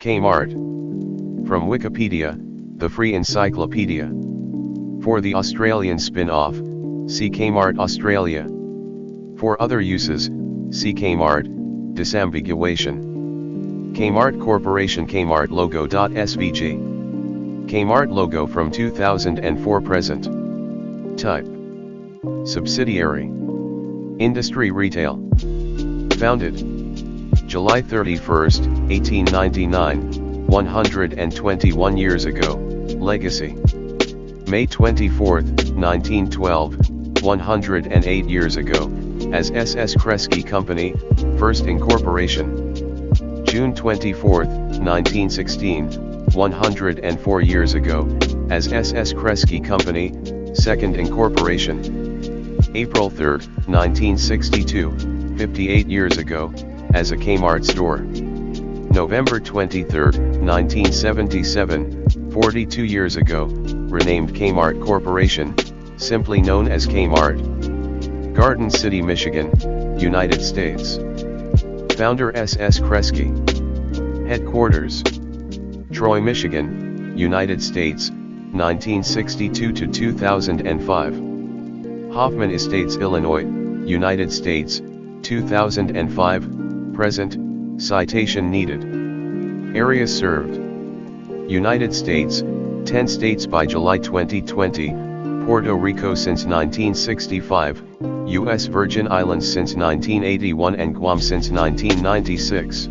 Kmart. From Wikipedia, the free encyclopedia. For the Australian spin-off, see Kmart Australia. For other uses, see Kmart, disambiguation. Kmart Corporation Kmart logo.svg. Kmart logo from 2004 present. Type: subsidiary. Industry retail. Founded July 31, 1899, 121 years ago. Legacy: May 24, 1912, 108 years ago, as SS Kresge Company, first incorporation. June 24, 1916, 104 years ago, as SS Kresge Company, second incorporation. April 3, 1962, 58 years ago, as a Kmart store. November 23, 1977, 42 years ago, renamed Kmart Corporation, simply known as Kmart. Garden City, Michigan, United States. Founder SS Kresge. Headquarters: Troy, Michigan, United States, 1962 to 2005. Hoffman Estates, Illinois, United States, 2005, present, citation needed. Area served: United States, 10 states by July 2020, Puerto Rico since 1965, U.S. Virgin Islands since 1981 and Guam since 1996.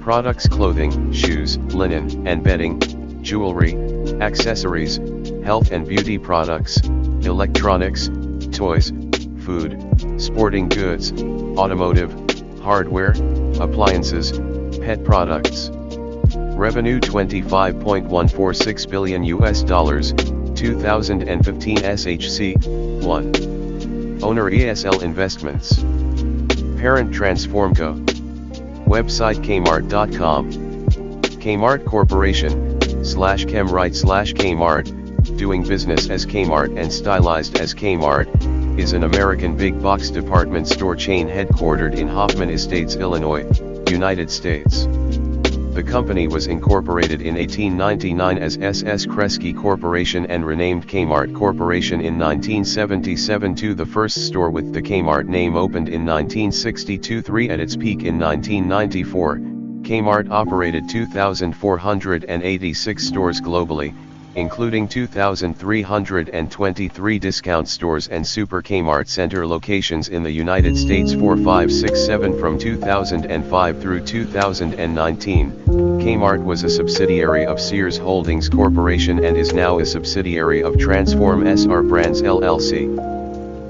Products: clothing, shoes, linen and bedding, jewelry, accessories, health and beauty products, electronics, toys, food, sporting goods, automotive, hardware, appliances, pet products. Revenue $25.146 billion US dollars, 2015 SHC 1. Owner ESL Investments. Parent Transformco. Website kmart.com. Kmart Corporation /Kmart, doing business as Kmart and stylized as Kmart, is an American big box department store chain headquartered in Hoffman Estates, Illinois, United States. The company was incorporated in 1899 as SS Kresge Corporation and renamed Kmart Corporation in 1977. The first store with the Kmart name opened in 1962. At its peak in 1994, Kmart operated 2,486 stores globally, including 2,323 discount stores and Super Kmart Center locations in the United States. 4567. From 2005 through 2019, Kmart was a subsidiary of Sears Holdings Corporation and is now a subsidiary of Transform SR Brands LLC.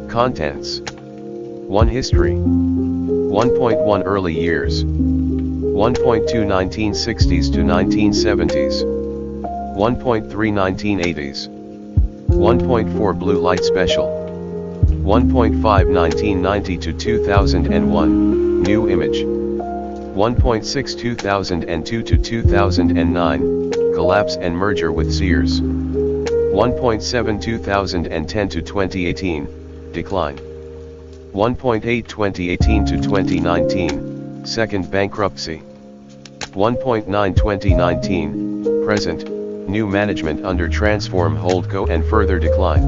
Contents: 1. History. 1.1 Early years. 1.2 1960s to 1970s. 1.3 1980s. 1.4 Blue Light Special. 1.5 1990 to 2001, New Image. 1.6 2002 to 2009, Collapse and merger with Sears. 1.7 2010 to 2018, Decline. 1.8 2018 to 2019, Second Bankruptcy. 1.9 2019, Present, New management under Transform Holdco and further decline.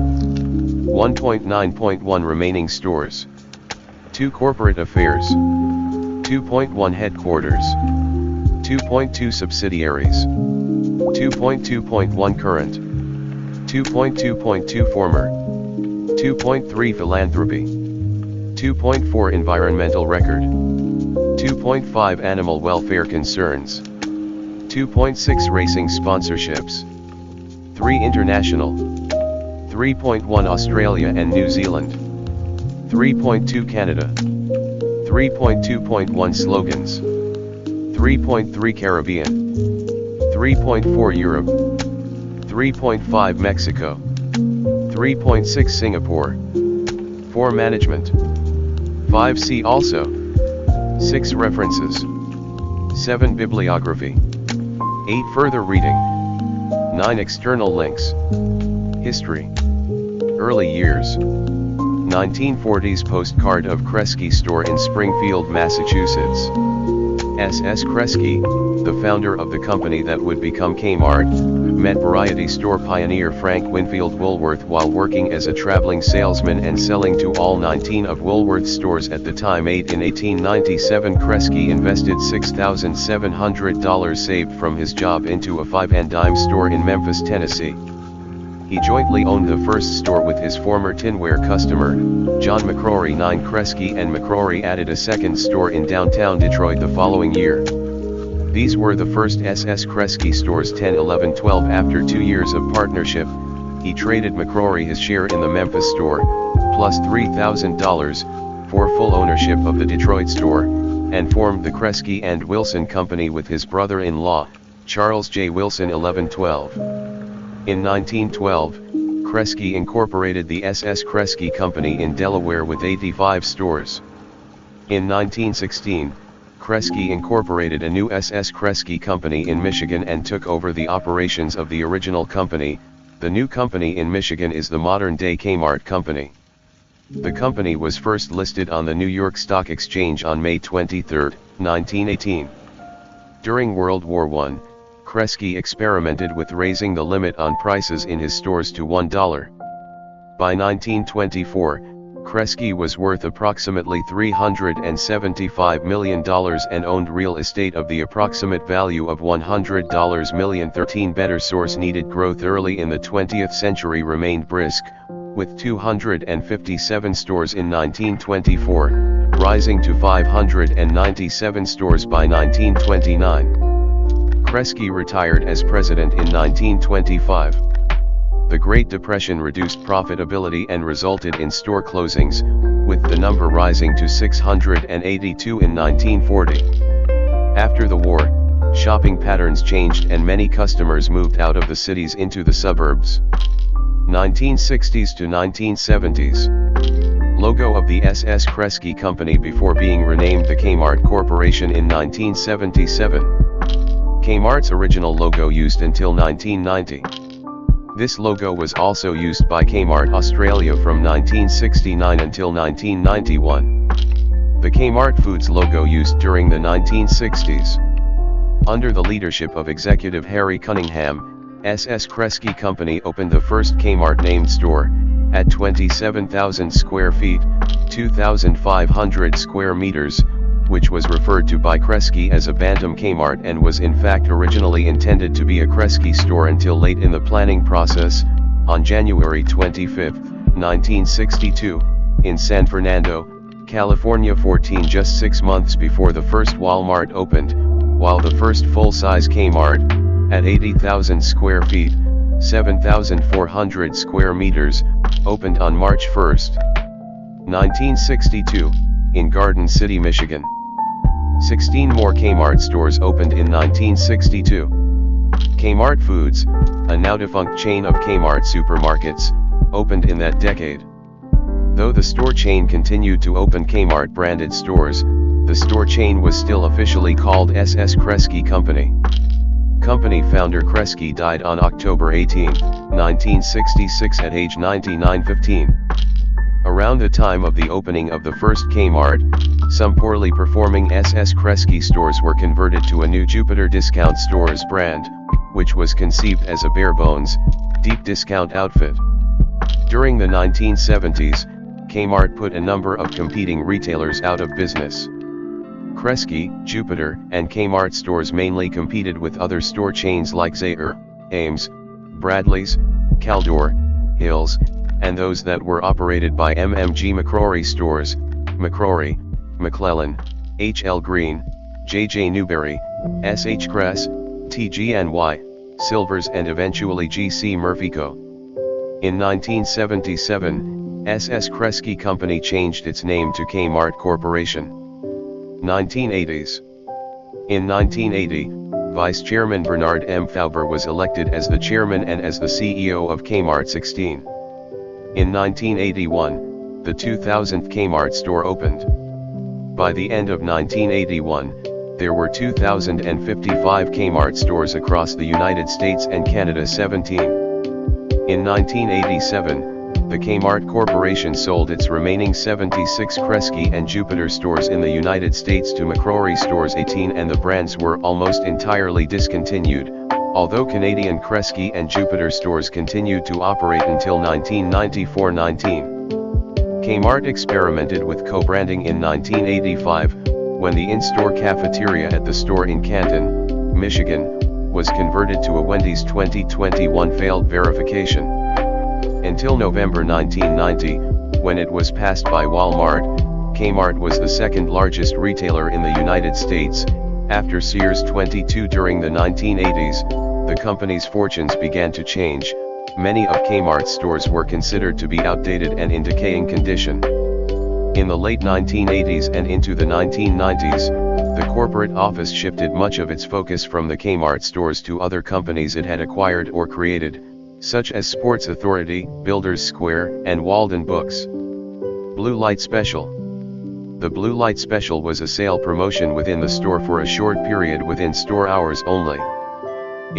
1.9.1 Remaining stores. 2 Corporate affairs. 2.1 Headquarters. 2.2 Subsidiaries. 2.2.1 Current. 2.2.2 Former. 2.3 Philanthropy. 2.4 Environmental record. 2.5 Animal welfare concerns. 2.6 Racing sponsorships. 3 International. 3.1 Australia and New Zealand. 3.2 Canada. 3.2.1 Slogans. 3.3 Caribbean. 3.4 Europe. 3.5 Mexico. 3.6 Singapore. 4 Management. 5 See also. 6 References. 7 Bibliography. 8 Further reading. 9 External links. History. Early years. 1940s postcard of Kresge store in Springfield, Massachusetts. S.S. Kresge, the founder of the company that would become Kmart, met variety store pioneer Frank Winfield Woolworth while working as a traveling salesman and selling to all 19 of Woolworth's stores at the time. In 1897, Kresge invested $6,700 saved from his job into a five-and-dime store in Memphis, Tennessee. He jointly owned the first store with his former tinware customer, John McCrory. Kresge and McCrory added a second store in downtown Detroit the following year. These were the first S.S. Kresge stores. 10, 11, 12. After 2 years of partnership, he traded McCrory his share in the Memphis store, plus $3,000, for full ownership of the Detroit store, and formed the Kresge and Wilson Company with his brother-in-law, Charles J. Wilson. 1112. In 1912, Kresge incorporated the S.S. Kresge Company in Delaware with 85 stores. In 1916, Kresge incorporated a new S.S. Kresge Company in Michigan and took over the operations of the original company. The new company in Michigan is the modern-day Kmart Company. The company was first listed on the New York Stock Exchange on May 23, 1918. During World War I, Kresge experimented with raising the limit on prices in his stores to $1. By 1924, Kresge was worth approximately $375 million and owned real estate of the approximate value of $100 million. 13 Better source needed. Growth early in the 20th century remained brisk, with 257 stores in 1924, rising to 597 stores by 1929. Kresge retired as president in 1925. The Great Depression reduced profitability and resulted in store closings, with the number rising to 682 in 1940. After the war, shopping patterns changed and many customers moved out of the cities into the suburbs. 1960s to 1970s. Logo of the S.S. Kresge Company before being renamed the Kmart Corporation in 1977. Kmart's original logo used until 1990. This logo was also used by Kmart Australia from 1969 until 1991. The Kmart Foods logo used during the 1960s. Under the leadership of executive Harry Cunningham, S.S. Kresge Company opened the first Kmart-named store, at 27,000 square feet, 2,500 square meters, which was referred to by Kresge as a Bantam Kmart and was in fact originally intended to be a Kresge store until late in the planning process. On January 25, 1962, in San Fernando, California. 14 Just 6 months before the first Walmart opened, while the first full-size Kmart, at 80,000 square feet, 7,400 square meters, opened on March 1, 1962, in Garden City, Michigan. 16 more Kmart stores opened in 1962. Kmart Foods, a now-defunct chain of Kmart supermarkets, opened in that decade. Though the store chain continued to open Kmart-branded stores, the store chain was still officially called S.S. Kresge Company. Company founder Kresge died on October 18, 1966 at age 99. 15. Around the time of the opening of the first Kmart, some poorly performing S.S. Kresge stores were converted to a new Jupiter Discount Stores brand, which was conceived as a bare-bones, deep discount outfit. During the 1970s, Kmart put a number of competing retailers out of business. Kresge, Jupiter, and Kmart stores mainly competed with other store chains like Zayre, Ames, Bradley's, Caldor, Hills, and those that were operated by MMG McCrory stores, McCrory, McClellan, H.L. Green, J.J. Newberry, S.H. Kress, T.G.N.Y., Silvers and eventually G.C. Murphy Co. In 1977, S.S. Kresge Company changed its name to Kmart Corporation. 1980s. In 1980, Vice Chairman Bernard M. Fauber was elected as the chairman and as the CEO of Kmart. 16. In 1981, the 2000th Kmart store opened. By the end of 1981, there were 2,055 Kmart stores across the United States and Canada. 17. In 1987, the Kmart Corporation sold its remaining 76 Kresge and Jupiter stores in the United States to McCrory Stores 18, and the brands were almost entirely discontinued, although Canadian Kresge and Jupiter stores continued to operate until 1994-19. Kmart experimented with co-branding in 1985, when the in-store cafeteria at the store in Canton, Michigan, was converted to a Wendy's. 2021 failed verification. Until November 1990, when it was passed by Walmart, Kmart was the second largest retailer in the United States, after Sears. 22 During the 1980s, the company's fortunes began to change. Many of Kmart's stores were considered to be outdated and in decaying condition. In the late 1980s and into the 1990s, the corporate office shifted much of its focus from the Kmart stores to other companies it had acquired or created, such as Sports Authority, Builders Square, and Walden Books. Blue Light Special. The Blue Light Special was a sale promotion within the store for a short period within store hours only.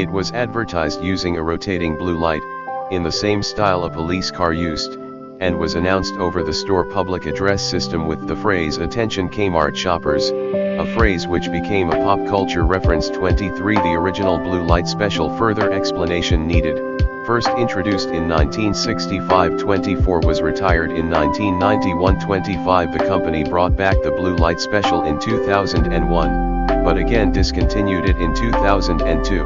It was advertised using a rotating blue light, in the same style a police car used, and was announced over the store public address system with the phrase "Attention Kmart shoppers," a phrase which became a pop culture reference. 23 The original Blue Light Special, further explanation needed, first introduced in 1965. 24 was retired in 1991. 25 The company brought back the Blue Light Special in 2001, but again discontinued it in 2002.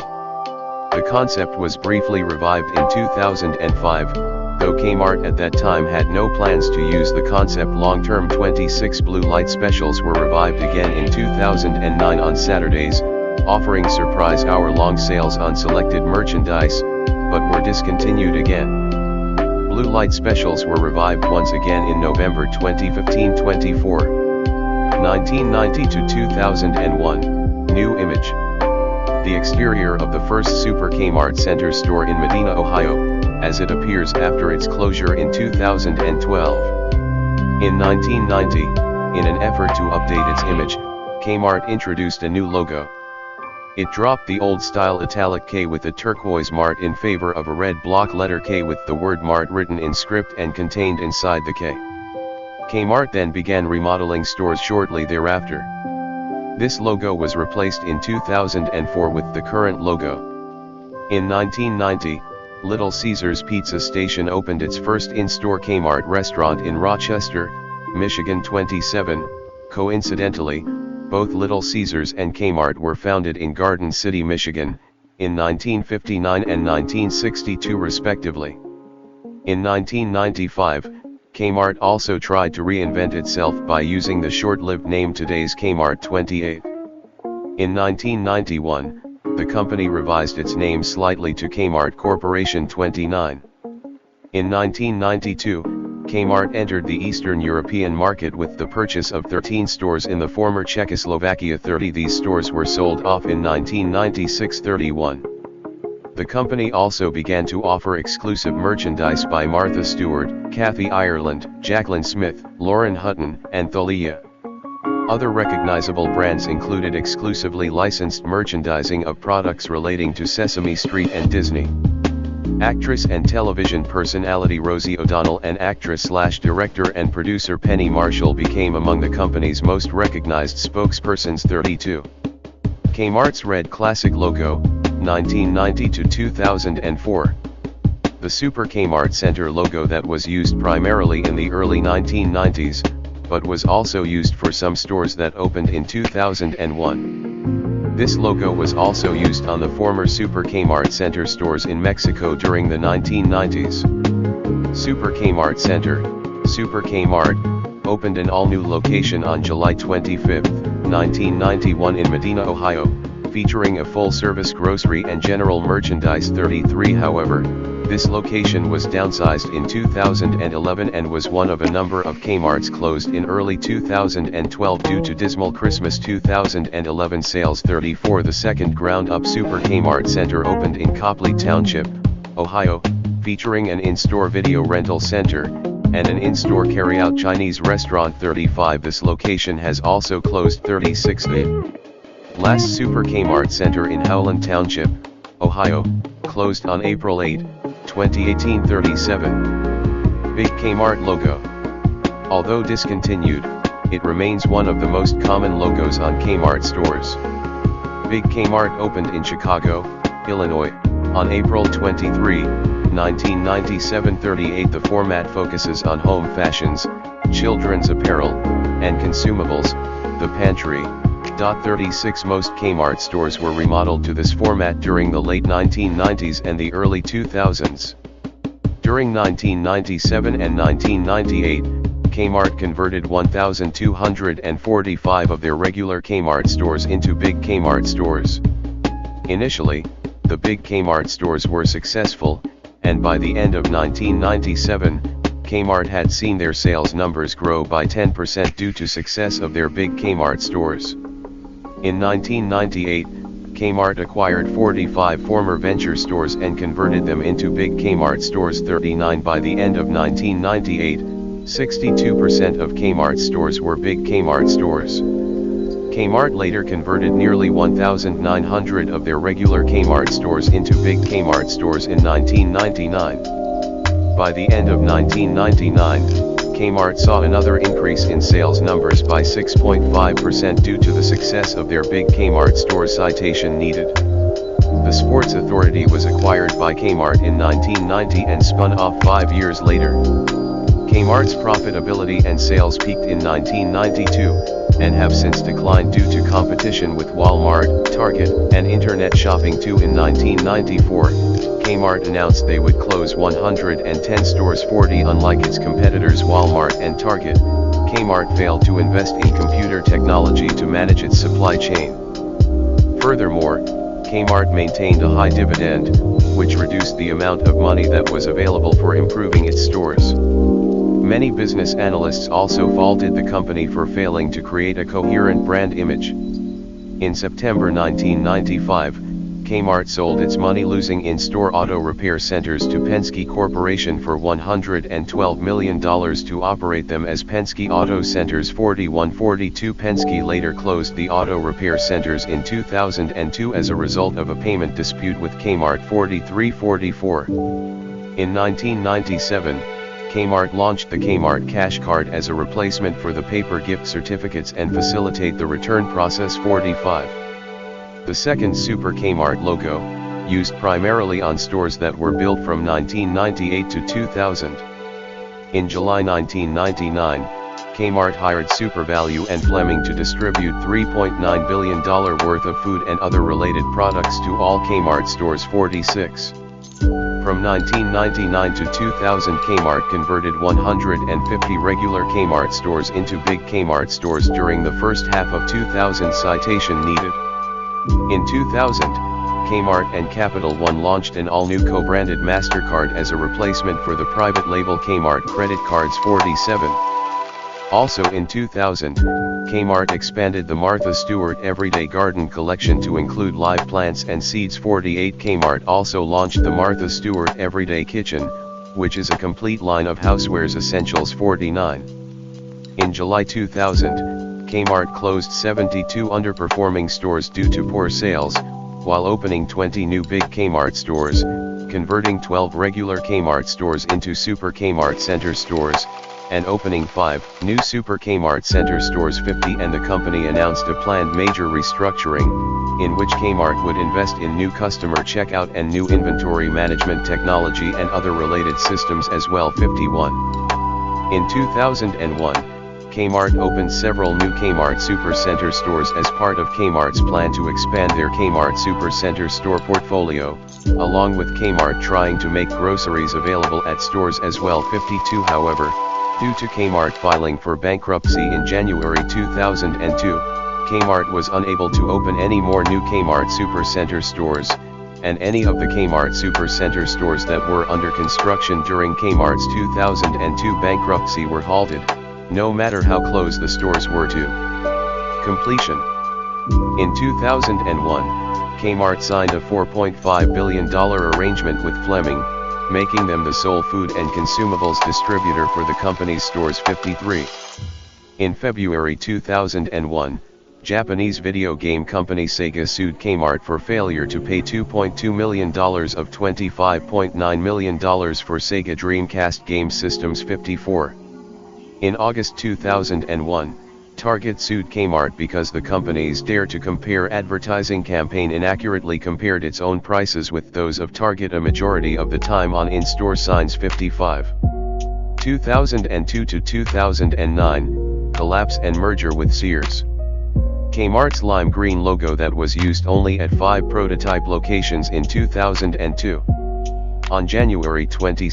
The concept was briefly revived in 2005, though Kmart at that time had no plans to use the concept long-term. 26 Blue Light Specials were revived again in 2009 on Saturdays, offering surprise hour-long sales on selected merchandise, but were discontinued again. Blue Light Specials were revived once again in November 2015. 24. 1990 to 2001, new image. The exterior of the first Super Kmart Center store in Medina, Ohio, as it appears after its closure in 2012. In 1990, in an effort to update its image, Kmart introduced a new logo. It dropped the old-style italic K with a turquoise Mart in favor of a red block letter K with the word Mart written in script and contained inside the K. Kmart then began remodeling stores shortly thereafter. This logo was replaced in 2004 with the current logo. In 1990, Little Caesars Pizza Station opened its first in-store Kmart restaurant in Rochester, Michigan. 27. Coincidentally, both Little Caesars and Kmart were founded in Garden City, Michigan, in 1959 and 1962 respectively. In 1995, Kmart also tried to reinvent itself by using the short-lived name Today's Kmart. 28. In 1991, the company revised its name slightly to Kmart Corporation. 29. In 1992, Kmart entered the Eastern European market with the purchase of 13 stores in the former Czechoslovakia. 30. These stores were sold off in 1996. 31. The company also began to offer exclusive merchandise by Martha Stewart, Kathy Ireland, Jacqueline Smith, Lauren Hutton, and Thalia. Other recognizable brands included exclusively licensed merchandising of products relating to Sesame Street and Disney. Actress and television personality Rosie O'Donnell and actress/director and producer Penny Marshall became among the company's most recognized spokespersons. 32. Kmart's red classic logo, 1990 to 2004. The Super Kmart Center logo that was used primarily in the early 1990s, but was also used for some stores that opened in 2001. This logo was also used on the former Super Kmart Center stores in Mexico during the 1990s. Super Kmart Center, Super Kmart, opened an all-new location on July 25, 1991 in Medina, Ohio, featuring a full-service grocery and general merchandise. 33. However, this location was downsized in 2011 and was one of a number of Kmart's closed in early 2012 due to dismal Christmas 2011 sales. 34. The second ground-up Super Kmart Center opened in Copley Township, Ohio, featuring an in-store video rental center, and an in-store carry-out Chinese restaurant. 35. This location has also closed. 36. The last Super Kmart Center in Howland Township, Ohio, closed on April 8, 2018. 37. Big Kmart logo. Although discontinued, it remains one of the most common logos on Kmart stores. Big Kmart opened in Chicago, Illinois, on April 23, 1997. 38 The format focuses on home fashions, children's apparel, and consumables, the pantry. 36 Most Kmart stores were remodeled to this format during the late 1990s and the early 2000s. During 1997 and 1998, Kmart converted 1,245 of their regular Kmart stores into Big Kmart stores. Initially, the Big Kmart stores were successful, and by the end of 1997, Kmart had seen their sales numbers grow by 10% due to success of their Big Kmart stores. In 1998, Kmart acquired 45 former venture stores and converted them into Big Kmart stores. 39 By the end of 1998, 62% of Kmart stores were Big Kmart stores. Kmart later converted nearly 1,900 of their regular Kmart stores into Big Kmart stores in 1999. By the end of 1999, Kmart saw another increase in sales numbers by 6.5% due to the success of their Big Kmart stores. Citation needed. The Sports Authority was acquired by Kmart in 1990 and spun off 5 years later. Kmart's profitability and sales peaked in 1992, and have since declined due to competition with Walmart, Target, and internet shopping too. In 1994, Kmart announced they would close 110 stores. 40 Unlike its competitors Walmart and Target, Kmart failed to invest in computer technology to manage its supply chain. Furthermore, Kmart maintained a high dividend, which reduced the amount of money that was available for improving its stores. Many business analysts also faulted the company for failing to create a coherent brand image. In September 1995, Kmart sold its money-losing in-store auto repair centers to Penske Corporation for $112 million to operate them as Penske Auto Centers. 4142 Penske later closed the auto repair centers in 2002 as a result of a payment dispute with Kmart. 4344 In 1997, Kmart launched the Kmart Cash Card as a replacement for the paper gift certificates and facilitate the return process. 45 The second Super Kmart logo, used primarily on stores that were built from 1998 to 2000. In July 1999, Kmart hired SuperValue and Fleming to distribute $3.9 billion worth of food and other related products to all Kmart stores. 46 From 1999 to 2000, Kmart converted 150 regular Kmart stores into Big Kmart stores during the first half of 2000. Citation needed. In 2000, Kmart and Capital One launched an all-new co-branded MasterCard as a replacement for the private label Kmart credit cards. 47 Also in 2000, Kmart expanded the Martha Stewart Everyday Garden collection to include live plants and seeds. 48 Kmart also launched the Martha Stewart Everyday Kitchen, which is a complete line of housewares essentials. 49 In July 2000, Kmart closed 72 underperforming stores due to poor sales, while opening 20 new Big Kmart stores, converting 12 regular Kmart stores into Super Kmart Center stores, and opening 5 new Super Kmart Center stores. 50 And the company announced a planned major restructuring, in which Kmart would invest in new customer checkout and new inventory management technology and other related systems as well. 51 In 2001, Kmart opened several new Kmart Supercenter stores as part of Kmart's plan to expand their Kmart Supercenter store portfolio, along with Kmart trying to make groceries available at stores as well. 52 However, due to Kmart filing for bankruptcy in January 2002, Kmart was unable to open any more new Kmart Supercenter stores, and any of the Kmart Supercenter stores that were under construction during Kmart's 2002 bankruptcy were halted, no matter how close the stores were to completion. In 2001, Kmart signed a $4.5 billion arrangement with Fleming, making them the sole food and consumables distributor for the company's stores. 53 In February 2001, Japanese video game company Sega sued Kmart for failure to pay $2.2 million of $25.9 million for Sega Dreamcast game systems 54. In August 2001, Target sued Kmart because the company's Dare to Compare advertising campaign inaccurately compared its own prices with those of Target a majority of the time on in-store signs 55. 2002 to 2009, collapse and merger with Sears. Kmart's lime green logo that was used only at 5 prototype locations in 2002. On January 22,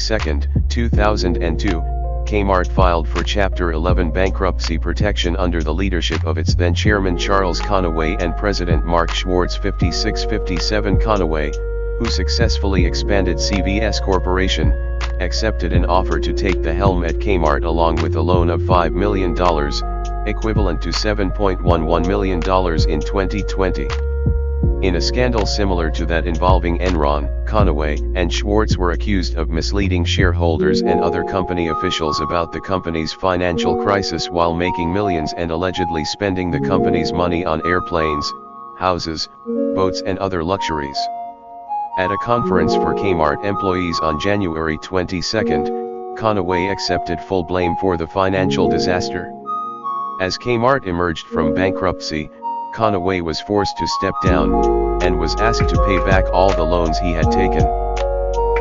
2002, Kmart filed for Chapter 11 bankruptcy protection under the leadership of its then chairman Charles Conaway and President Mark Schwartz 5657 Conaway, who successfully expanded CVS Corporation, accepted an offer to take the helm at Kmart along with a loan of $5 million, equivalent to $7.11 million in 2020. In a scandal similar to that involving Enron, Conaway and Schwartz were accused of misleading shareholders and other company officials about the company's financial crisis while making millions and allegedly spending the company's money on airplanes, houses, boats and other luxuries. At a conference for Kmart employees on January 22, Conaway accepted full blame for the financial disaster. As Kmart emerged from bankruptcy, Conaway was forced to step down, and was asked to pay back all the loans he had taken.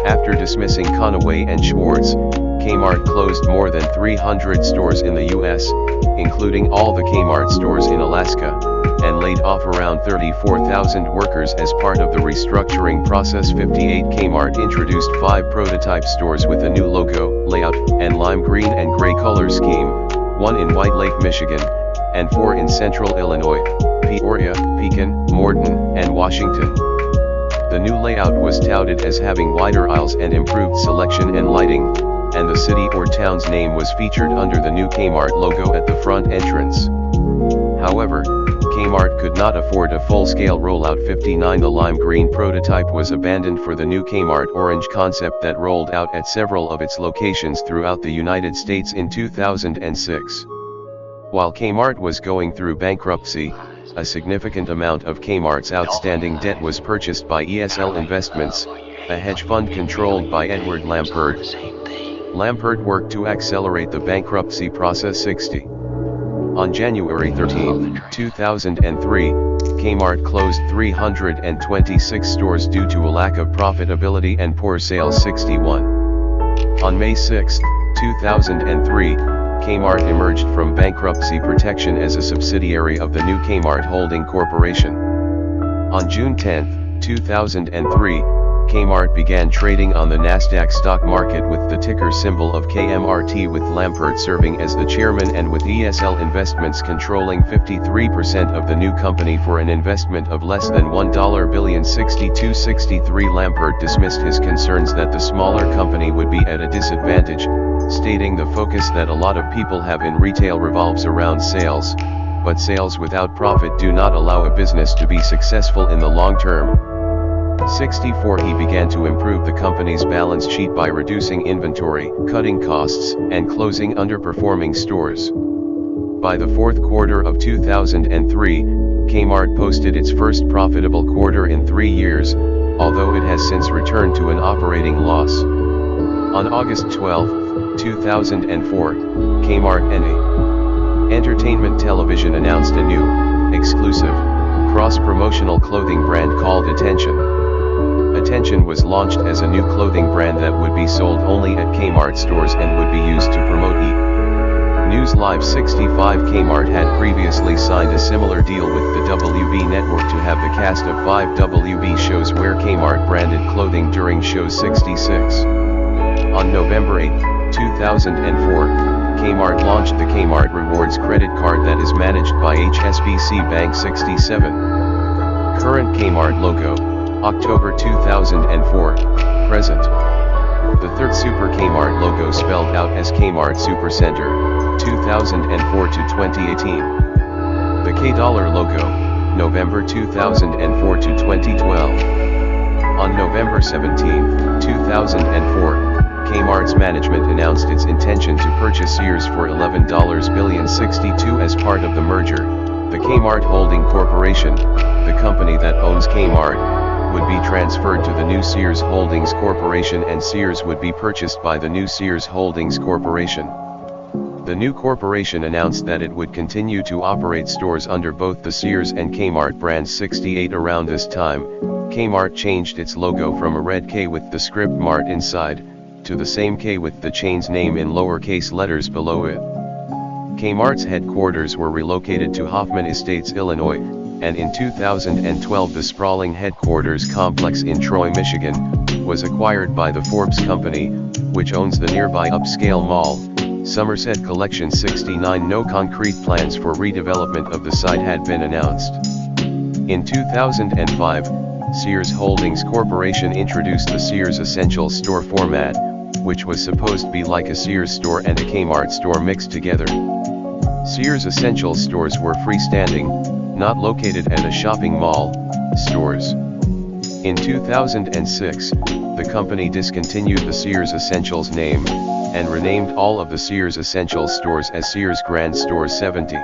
After dismissing Conaway and Schwartz, Kmart closed more than 300 stores in the U.S., including all the Kmart stores in Alaska, and laid off around 34,000 workers as part of the restructuring process. 58 Kmart introduced 5 prototype stores with a new logo, layout, and lime green and gray color scheme, 1 in White Lake, Michigan, and 4 in central Illinois, Peoria, Pekin, Morton, and Washington. The new layout was touted as having wider aisles and improved selection and lighting, and the city or town's name was featured under the new Kmart logo at the front entrance. However, Kmart could not afford a full-scale rollout. 59 The lime green prototype was abandoned for the new Kmart orange concept that rolled out at several of its locations throughout the United States in 2006. While Kmart was going through bankruptcy, a significant amount of Kmart's outstanding debt was purchased by ESL Investments, a hedge fund controlled by Edward Lampert. Lampert worked to accelerate the bankruptcy process. 60. On January 13, 2003, Kmart closed 326 stores due to a lack of profitability and poor sales. 61. On May 6, 2003, Kmart emerged from bankruptcy protection as a subsidiary of the new Kmart Holding Corporation. On June 10, 2003, Kmart began trading on the Nasdaq stock market with the ticker symbol of KMRT, with Lampert serving as the chairman and with ESL Investments controlling 53% of the new company for an investment of less than $1 billion. 6263 Lampert dismissed his concerns that the smaller company would be at a disadvantage, stating the focus that a lot of people have in retail revolves around sales, but sales without profit do not allow a business to be successful in the long term. 64 He began to improve the company's balance sheet by reducing inventory, cutting costs, and closing underperforming stores. By the fourth quarter of 2003, Kmart posted its first profitable quarter in 3 years, although it has since returned to an operating loss. On August 12, 2004, Kmart NA Entertainment Television announced a new, exclusive, cross-promotional clothing brand called Attention. Attention was launched as a new clothing brand that would be sold only at Kmart stores and would be used to promote News Live. 65 Kmart had previously signed a similar deal with the WB network to have the cast of 5 WB shows wear Kmart branded clothing during shows. 66. On November 8, 2004, Kmart launched the Kmart Rewards credit card that is managed by HSBC Bank. 67. Current Kmart logo, October 2004, present. The third Super Kmart logo spelled out as Kmart Supercenter, 2004 to 2018. The K-Dollar logo, November 2004 to 2012. On November 17, 2004, Kmart's management announced its intention to purchase Sears for $11 billion. 62 As part of the merger, The Kmart Holding Corporation, the company that owns Kmart, would be transferred to the new Sears Holdings Corporation, and Sears would be purchased by the new Sears Holdings Corporation. The new corporation announced that it would continue to operate stores under both the Sears and Kmart brands. 68 Around this time, Kmart changed its logo from a red K with the script Mart inside, to the same K with the chain's name in lowercase letters below it. Kmart's headquarters were relocated to Hoffman Estates, Illinois, and in 2012 the sprawling headquarters complex in Troy, Michigan, was acquired by the Forbes Company, which owns the nearby upscale mall, Somerset Collection 69. No concrete plans for redevelopment of the site had been announced. In 2005, Sears Holdings Corporation introduced the Sears Essentials store format, which was supposed to be like a Sears store and a Kmart store mixed together. Sears Essentials stores were freestanding, not located at a shopping mall, stores. In 2006, the company discontinued the Sears Essentials name, and renamed all of the Sears Essentials stores as Sears Grand Store 70.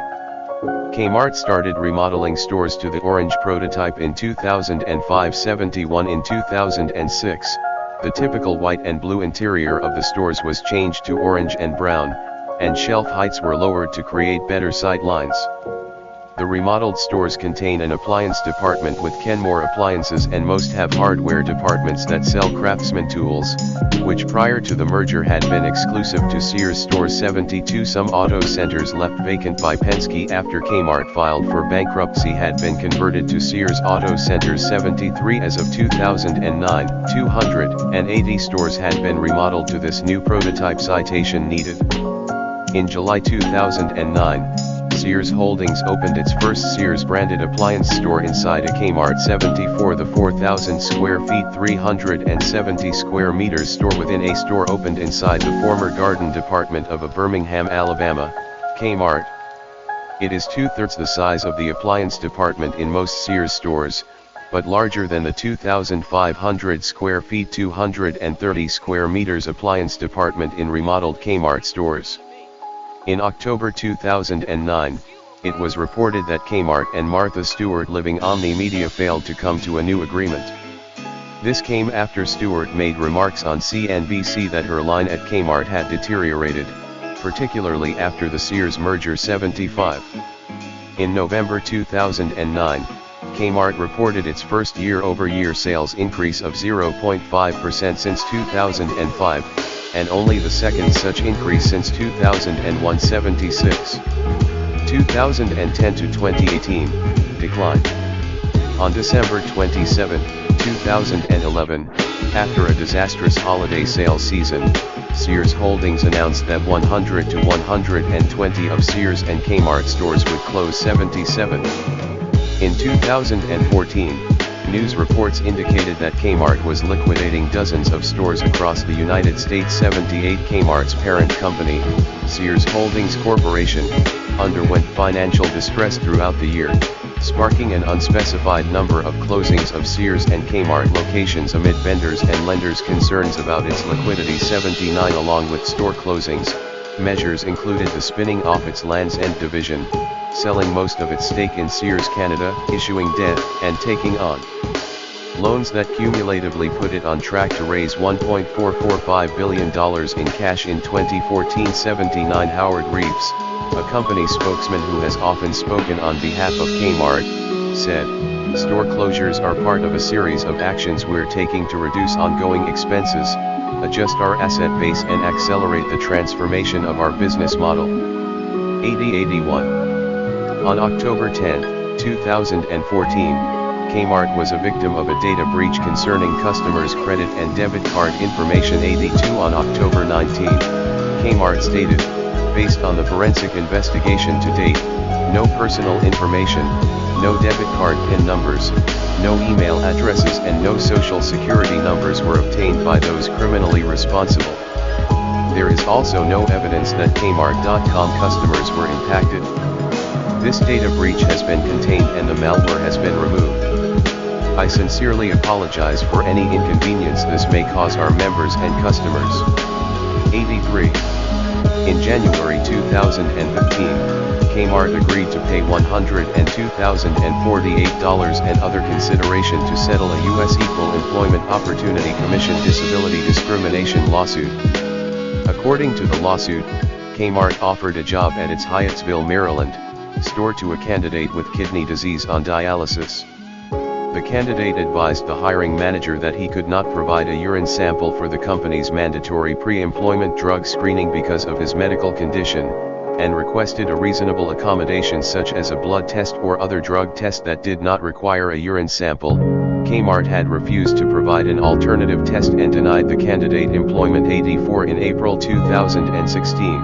Kmart started remodeling stores to the orange prototype in 2005. 71 In 2006, the typical white and blue interior of the stores was changed to orange and brown, and shelf heights were lowered to create better sight lines. The remodeled stores contain an appliance department with Kenmore appliances, and most have hardware departments that sell Craftsman tools, which prior to the merger had been exclusive to Sears stores. 72 Some auto centers left vacant by Penske after Kmart filed for bankruptcy had been converted to Sears Auto Centers. 73 As of 2009, 280 stores had been remodeled to this new prototype. Citation needed. In July 2009, Sears Holdings opened its first Sears-branded appliance store inside a Kmart. 74 The 4,000 square feet 370 square meters store within a store opened inside the former garden department of a Birmingham, Alabama, Kmart. It is 2/3 the size of the appliance department in most Sears stores, but larger than the 2,500 square feet 230 square meters appliance department in remodeled Kmart stores. In October 2009, it was reported that Kmart and Martha Stewart, living Omni Media, failed to come to a new agreement. This came after Stewart made remarks on CNBC that her line at Kmart had deteriorated, particularly after the Sears merger. 75. In November 2009, Kmart reported its first year-over-year sales increase of 0.5% since 2005. And only the second such increase since 2001. 76. 2010 to 2018, decline. On December 27, 2011, after a disastrous holiday sales season, Sears Holdings announced that 100 to 120 of Sears and Kmart stores would close. 77. In 2014, news reports indicated that Kmart was liquidating dozens of stores across the United States. 78 Kmart's parent company, Sears Holdings Corporation, underwent financial distress throughout the year, sparking an unspecified number of closings of Sears and Kmart locations amid vendors and lenders' concerns about its liquidity. 79 Along with store closings, measures included the spinning off its Land's End division, selling most of its stake in Sears Canada, issuing debt, and taking on loans that cumulatively put it on track to raise $1.445 billion in cash in 2014. 79 Howard Reeves, a company spokesman who has often spoken on behalf of Kmart, said, "Store closures are part of a series of actions we're taking to reduce ongoing expenses, adjust our asset base, and accelerate the transformation of our business model." 8081. On October 10, 2014, Kmart was a victim of a data breach concerning customers' credit and debit card information. 82 On October 19, Kmart stated, based on the forensic investigation to date, no personal information, no debit card PIN numbers, no email addresses, and no social security numbers were obtained by those criminally responsible. There is also no evidence that Kmart.com customers were impacted. This data breach has been contained and the malware has been removed. I sincerely apologize for any inconvenience this may cause our members and customers. 83. In January 2015, Kmart agreed to pay $102,048 and other consideration to settle a U.S. Equal Employment Opportunity Commission disability discrimination lawsuit. According to the lawsuit, Kmart offered a job at its Hyattsville, Maryland, store to a candidate with kidney disease on dialysis. The candidate advised the hiring manager that he could not provide a urine sample for the company's mandatory pre-employment drug screening because of his medical condition, and requested a reasonable accommodation such as a blood test or other drug test that did not require a urine sample. Kmart had refused to provide an alternative test and denied the candidate employment. 84 In April 2016,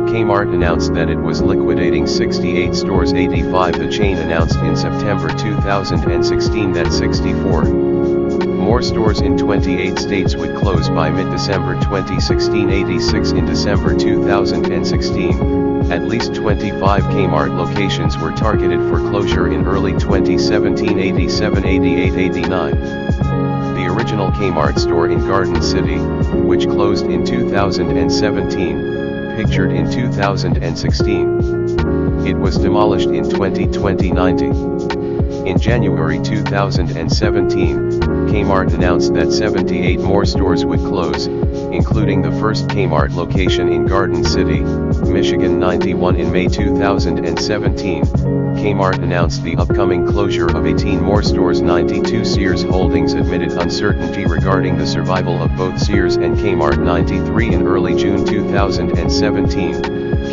Kmart announced that it was liquidating 68 stores. 85 The chain announced in September 2016 that 64 more stores in 28 states would close by mid-December 2016. 86 In December 2016, at least 25 Kmart locations were targeted for closure in early 2017. 87 88 89 The original Kmart store in Garden City, which closed in 2017, pictured in 2016. It was demolished in 2020. In January 2017, Kmart announced that 78 more stores would close, including the first Kmart location in Garden City, Michigan. 91 In May 2017, Kmart announced the upcoming closure of 18 more stores. 92 Sears Holdings admitted uncertainty regarding the survival of both Sears and Kmart. 93 In early June 2017,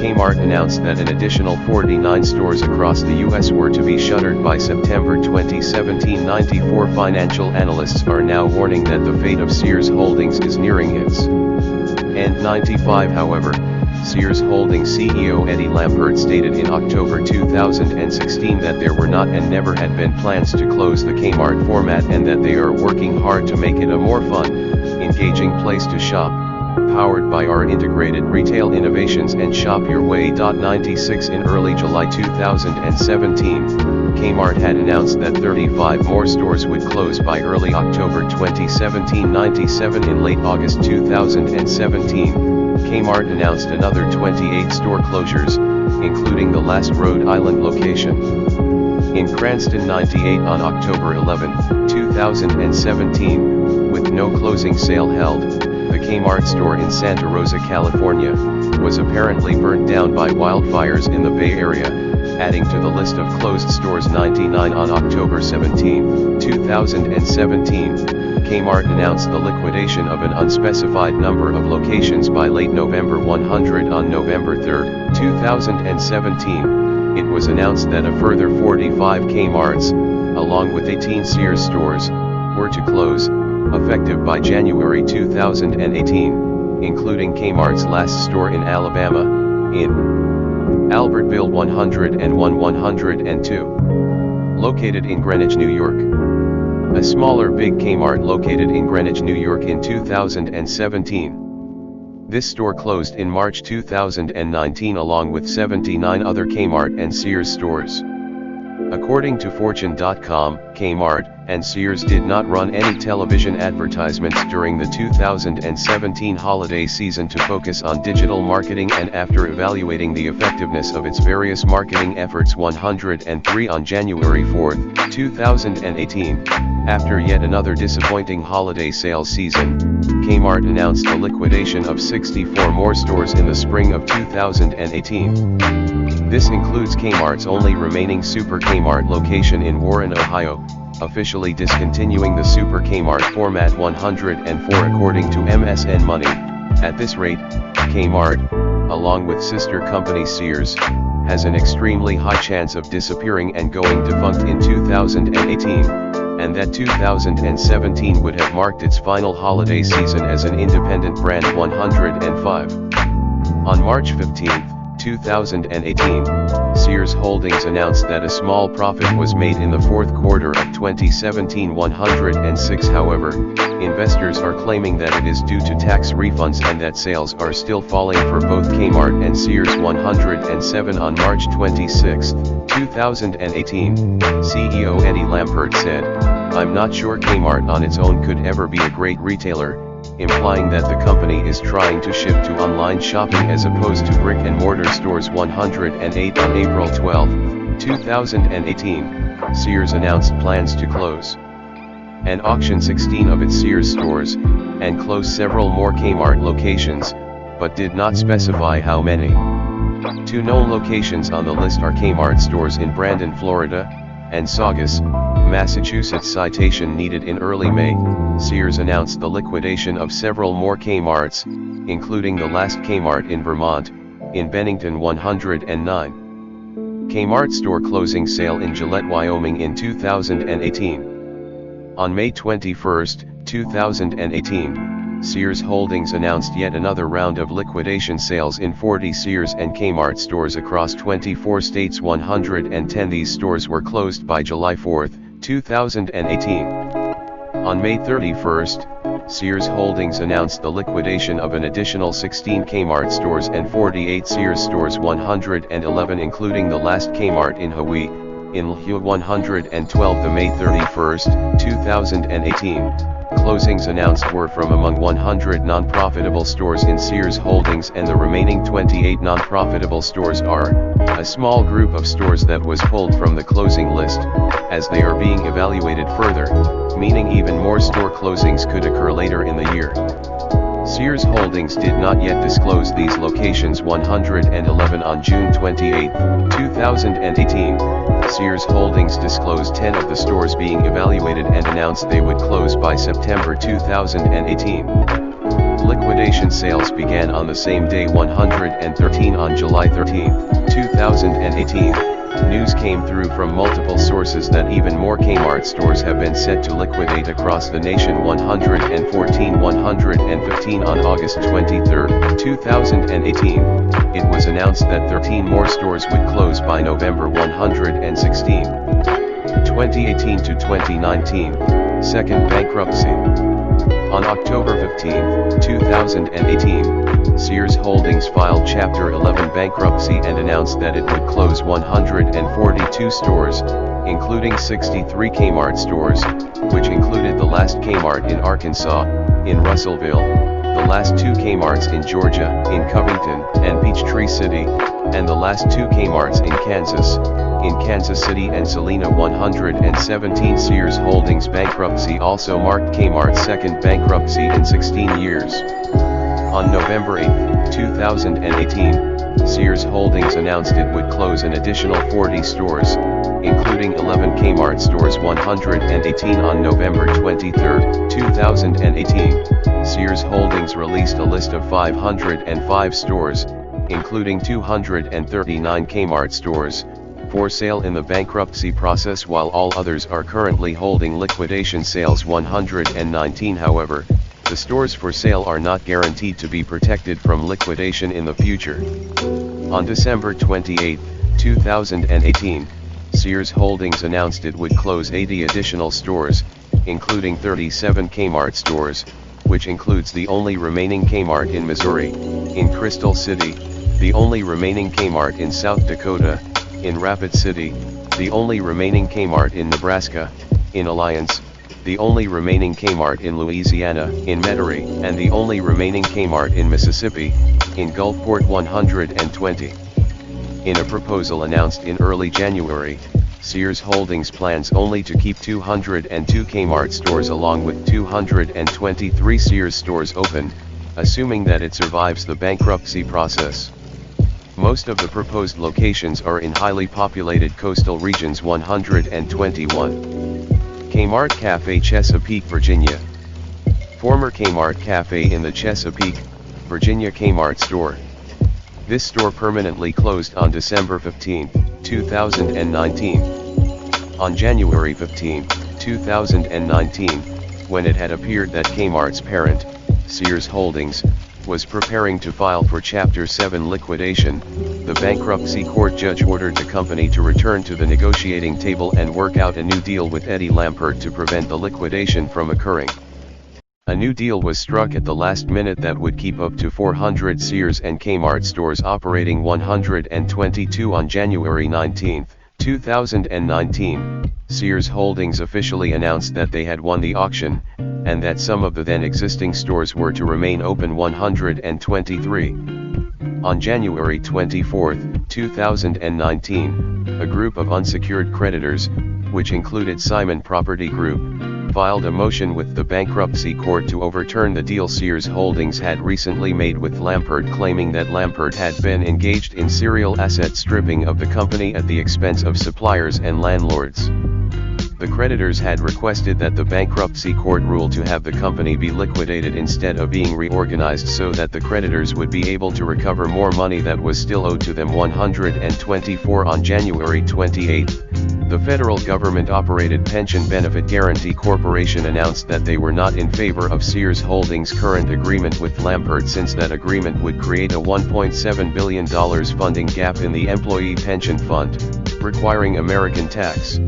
Kmart announced that an additional 49 stores across the U.S. were to be shuttered by September 2017. 94 Financial analysts are now warning that the fate of Sears Holdings is nearing its end. 95 However, Sears Holdings CEO Eddie Lampert stated in October 2016 that there were not and never had been plans to close the Kmart format and that they are working hard to make it a more fun, engaging place to shop, powered by our integrated retail innovations and Shop Your Way. 96 In early July 2017, Kmart had announced that 35 more stores would close by early October 2017. 97 In late August 2017, Kmart announced another 28 store closures, including the last Rhode Island location. In Cranston. 98 On October 11, 2017, with no closing sale held, the Kmart store in Santa Rosa, California, was apparently burnt down by wildfires in the Bay Area, adding to the list of closed stores. 99 On October 17, 2017, Kmart announced the liquidation of an unspecified number of locations by late November. 100 On November 3, 2017, it was announced that a further 45 Kmarts, along with 18 Sears stores, were to close, effective by January 2018, including Kmart's last store in Alabama, in Albertville. 101 102, located in Greenwich, New York. A smaller Big Kmart located in Greenwich, New York in 2017. This store closed in March 2019 along with 79 other Kmart and Sears stores. According to Fortune.com, Kmart and Sears did not run any television advertisements during the 2017 holiday season to focus on digital marketing, and after evaluating the effectiveness of its various marketing efforts. 103 On January 4, 2018, after yet another disappointing holiday sales season, Kmart announced the liquidation of 64 more stores in the spring of 2018. This includes Kmart's only remaining Super Kmart location in Warren, Ohio, officially discontinuing the Super Kmart format. 104 According to MSN Money, at this rate, Kmart, along with sister company Sears, has an extremely high chance of disappearing and going defunct in 2018, and that 2017 would have marked its final holiday season as an independent brand. 105 On March 15, 2018, Sears Holdings announced that a small profit was made in the fourth quarter of 2017. 106 However, investors are claiming that it is due to tax refunds and that sales are still falling for both Kmart and Sears. 107 On March 26, 2018, CEO Eddie Lampert said, "I'm not sure Kmart on its own could ever be a great retailer. implying that the company is trying to shift to online shopping as opposed to brick-and-mortar stores. 108 On April 12, 2018, Sears announced plans to close and auction 16 of its Sears stores, and close several more Kmart locations, but did not specify how many. Two known locations on the list are Kmart stores in Brandon, Florida, and Saugus, Massachusetts. Citation needed. In early May, Sears announced the liquidation of several more Kmarts, including the last Kmart in Vermont, in Bennington. 109. Kmart store closing sale in Gillette, Wyoming in 2018. On May 21, 2018, Sears Holdings announced yet another round of liquidation sales in 40 Sears and Kmart stores across 24 states. 110 These stores were closed by July 4, 2018. On May 31, Sears Holdings announced the liquidation of an additional 16 Kmart stores and 48 Sears stores. 111 including the last Kmart in Hawaii, in Lhue. 112 The May 31, 2018, closings announced were from among 100 non-profitable stores in Sears Holdings, and the remaining 28 non-profitable stores are a small group of stores that was pulled from the closing list, as they are being evaluated further, meaning even more store closings could occur later in the year. Sears Holdings did not yet disclose these locations. 111 On June 28, 2018, Sears Holdings disclosed 10 of the stores being evaluated and announced they would close by September 2018. Liquidation sales began on the same day. 113 On July 13, 2018, news came through from multiple sources that even more Kmart stores have been set to liquidate across the nation. 115 On August 23, 2018, it was announced that 13 more stores would close by November. 116. 2018 to 2019, second bankruptcy. On October 15, 2018, Sears Holdings filed Chapter 11 bankruptcy and announced that it would close 142 stores, including 63 Kmart stores, which included the last Kmart in Arkansas, in Russellville, the last two Kmarts in Georgia, in Covington and Peachtree City, and the last two Kmarts in Kansas City and Salina. 117 Sears Holdings bankruptcy also marked Kmart's second bankruptcy in 16 years. On November 8, 2018, Sears Holdings announced it would close an additional 40 stores, including 11 Kmart stores. 118 On November 23, 2018, Sears Holdings released a list of 505 stores, including 239 Kmart stores, for sale in the bankruptcy process, while all others are currently holding liquidation sales. 119 However, the stores for sale are not guaranteed to be protected from liquidation in the future. On December 28, 2018, Sears Holdings announced it would close 80 additional stores, including 37 Kmart stores, which includes the only remaining Kmart in Missouri, in Crystal City, the only remaining Kmart in South Dakota, in Rapid City, the only remaining Kmart in Nebraska, in Alliance, the only remaining Kmart in Louisiana, in Metairie, and the only remaining Kmart in Mississippi, in Gulfport. 120. In a proposal announced in early January, Sears Holdings plans only to keep 202 Kmart stores along with 223 Sears stores open, assuming that it survives the bankruptcy process. Most of the proposed locations are in highly populated coastal regions. 121. Kmart Cafe, Chesapeake, Virginia. Former Kmart Cafe in the Chesapeake, Virginia Kmart store. This store permanently closed on December 15, 2019. On January 15, 2019, when it had appeared that Kmart's parent, Sears Holdings, was preparing to file for Chapter 7 liquidation, the bankruptcy court judge ordered the company to return to the negotiating table and work out a new deal with Eddie Lampert to prevent the liquidation from occurring. A new deal was struck at the last minute that would keep up to 400 Sears and Kmart stores operating. 122 On January 19, 2019, Sears Holdings officially announced that they had won the auction, and that some of the then existing stores were to remain open 123. On January 24, 2019, a group of unsecured creditors, which included Simon Property Group, filed a motion with the bankruptcy court to overturn the deal Sears Holdings had recently made with Lampert, claiming that Lampert had been engaged in serial asset stripping of the company at the expense of suppliers and landlords. The creditors had requested that the bankruptcy court rule to have the company be liquidated instead of being reorganized so that the creditors would be able to recover more money that was still owed to them. 124 On January 28, the federal government-operated Pension Benefit Guaranty Corporation announced that they were not in favor of Sears Holdings' current agreement with Lampert, since that agreement would create a $1.7 billion funding gap in the employee pension fund, requiring American tax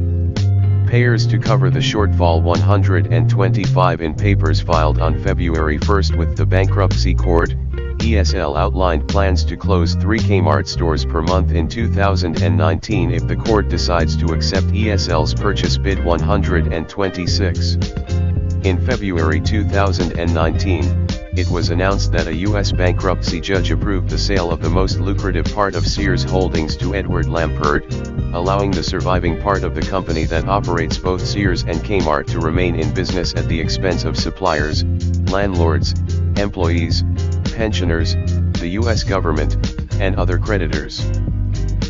payers to cover the shortfall. 125 In papers filed on February 1 with the bankruptcy court, ESL outlined plans to close 3 Kmart stores per month in 2019 if the court decides to accept ESL's purchase bid. 126. In February 2019, it was announced that a U.S. bankruptcy judge approved the sale of the most lucrative part of Sears Holdings to Edward Lampert, allowing the surviving part of the company that operates both Sears and Kmart to remain in business at the expense of suppliers, landlords, employees, pensioners, the U.S. government, and other creditors.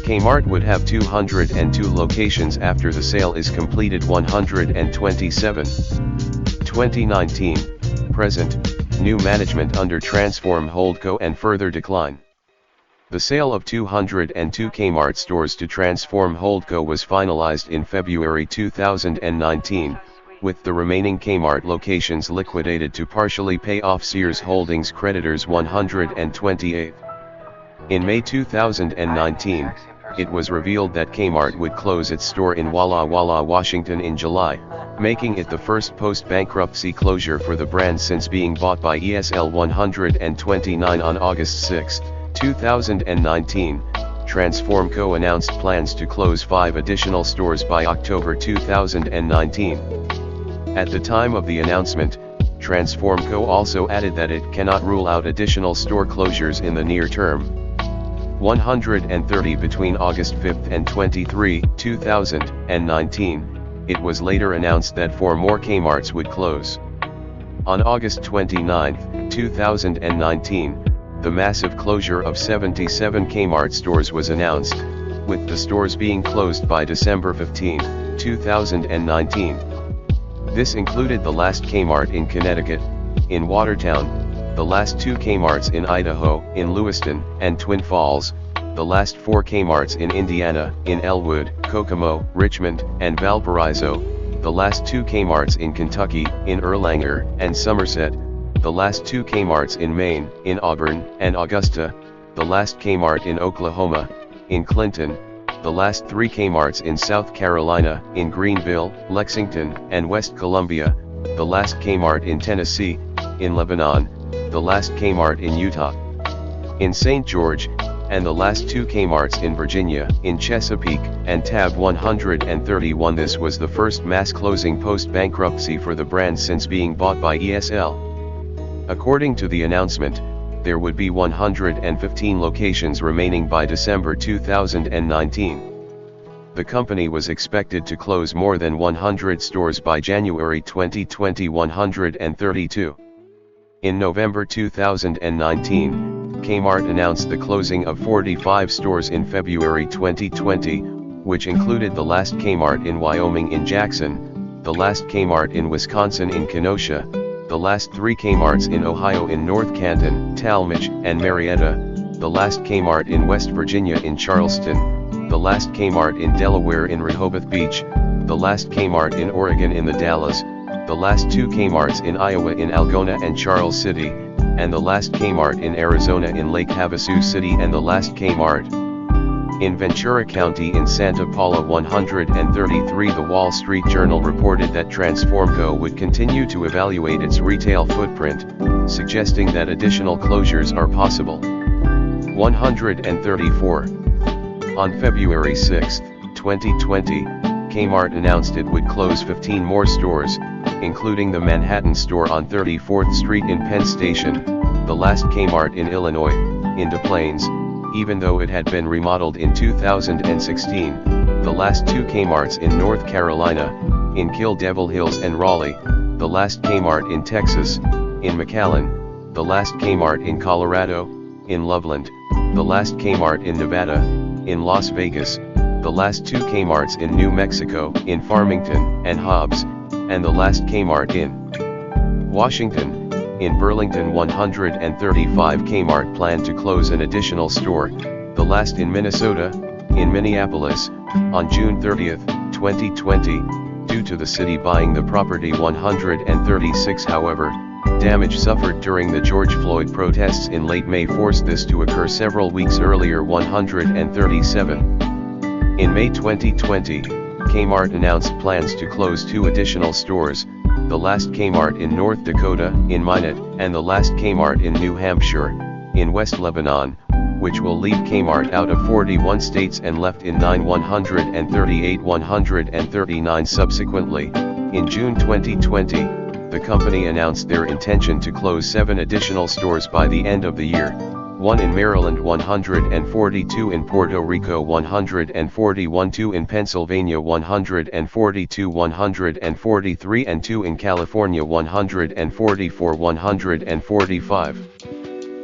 Kmart would have 202 locations after the sale is completed. 127. 2019, present, new management under Transform Holdco and further decline. The sale of 202 Kmart stores to Transform Holdco was finalized in February 2019, with the remaining Kmart locations liquidated to partially pay off Sears Holdings creditors. 128. In May 2019, it was revealed that Kmart would close its store in Walla Walla, Washington in July, making it the first post-bankruptcy closure for the brand since being bought by ESL. 129 On August 6, 2019, Transform Co. announced plans to close 5 additional stores by October 2019. At the time of the announcement, Transform Co. also added that it cannot rule out additional store closures in the near term. 130 Between August 5 and 23, 2019, it was later announced that 4 more Kmarts would close. On August 29, 2019, the massive closure of 77 Kmart stores was announced, with the stores being closed by December 15, 2019. This included the last Kmart in Connecticut, in Watertown, the last 2 Kmarts in Idaho, in Lewiston, and Twin Falls, the last 4 Kmarts in Indiana, in Elwood, Kokomo, Richmond, and Valparaiso, the last 2 Kmarts in Kentucky, in Erlanger, and Somerset, the last 2 Kmarts in Maine, in Auburn, and Augusta, the last Kmart in Oklahoma, in Clinton, the last 3 Kmarts in South Carolina, in Greenville, Lexington, and West Columbia, the last Kmart in Tennessee, in Lebanon, the last Kmart in Utah, in St. George, and the last 2 Kmarts in Virginia, in Chesapeake, and Tab. 131 This was the first mass closing post-bankruptcy for the brand since being bought by ESL. According to the announcement, there would be 115 locations remaining by December 2019. The company was expected to close more than 100 stores by January 2020. 132. In November 2019, Kmart announced the closing of 45 stores in February 2020, which included the last Kmart in Wyoming in Jackson, the last Kmart in Wisconsin in Kenosha, the last 3 Kmarts in Ohio in North Canton, Talmadge, and Marietta, the last Kmart in West Virginia in Charleston, the last Kmart in Delaware in Rehoboth Beach, the last Kmart in Oregon in the Dalles, the last 2 Kmarts in Iowa in Algona and Charles City, and the last Kmart in Arizona in Lake Havasu City, and the last Kmart in Ventura County in Santa Paula. 133 The Wall Street Journal reported that Transformco would continue to evaluate its retail footprint, suggesting that additional closures are possible. 134. On February 6, 2020, Kmart announced it would close 15 more stores, including the Manhattan store on 34th Street in Penn Station, the last Kmart in Illinois, in Des Plaines, even though it had been remodeled in 2016, the last two Kmarts in North Carolina, in Kill Devil Hills and Raleigh, the last Kmart in Texas, in McAllen, the last Kmart in Colorado, in Loveland, the last Kmart in Nevada, in Las Vegas, the last two Kmarts in New Mexico, in Farmington and Hobbs, and the last Kmart in Washington. In Burlington, 135 Kmart plan to close an additional store, the last in Minnesota, in Minneapolis, on June 30, 2020, due to the city buying the property. 136, however, damage suffered during the George Floyd protests in late May forced this to occur several weeks earlier. 137. In May 2020, Kmart announced plans to close two additional stores, the last Kmart in North Dakota, in Minot, and the last Kmart in New Hampshire, in West Lebanon, which will leave Kmart out of 41 states and left in 9. 138. 139 subsequently, in June 2020, the company announced their intention to close 7 additional stores by the end of the year, 1 in Maryland, 142 in Puerto Rico, 141, 2 in Pennsylvania, 142, 143 and 2 in California, 144, 145.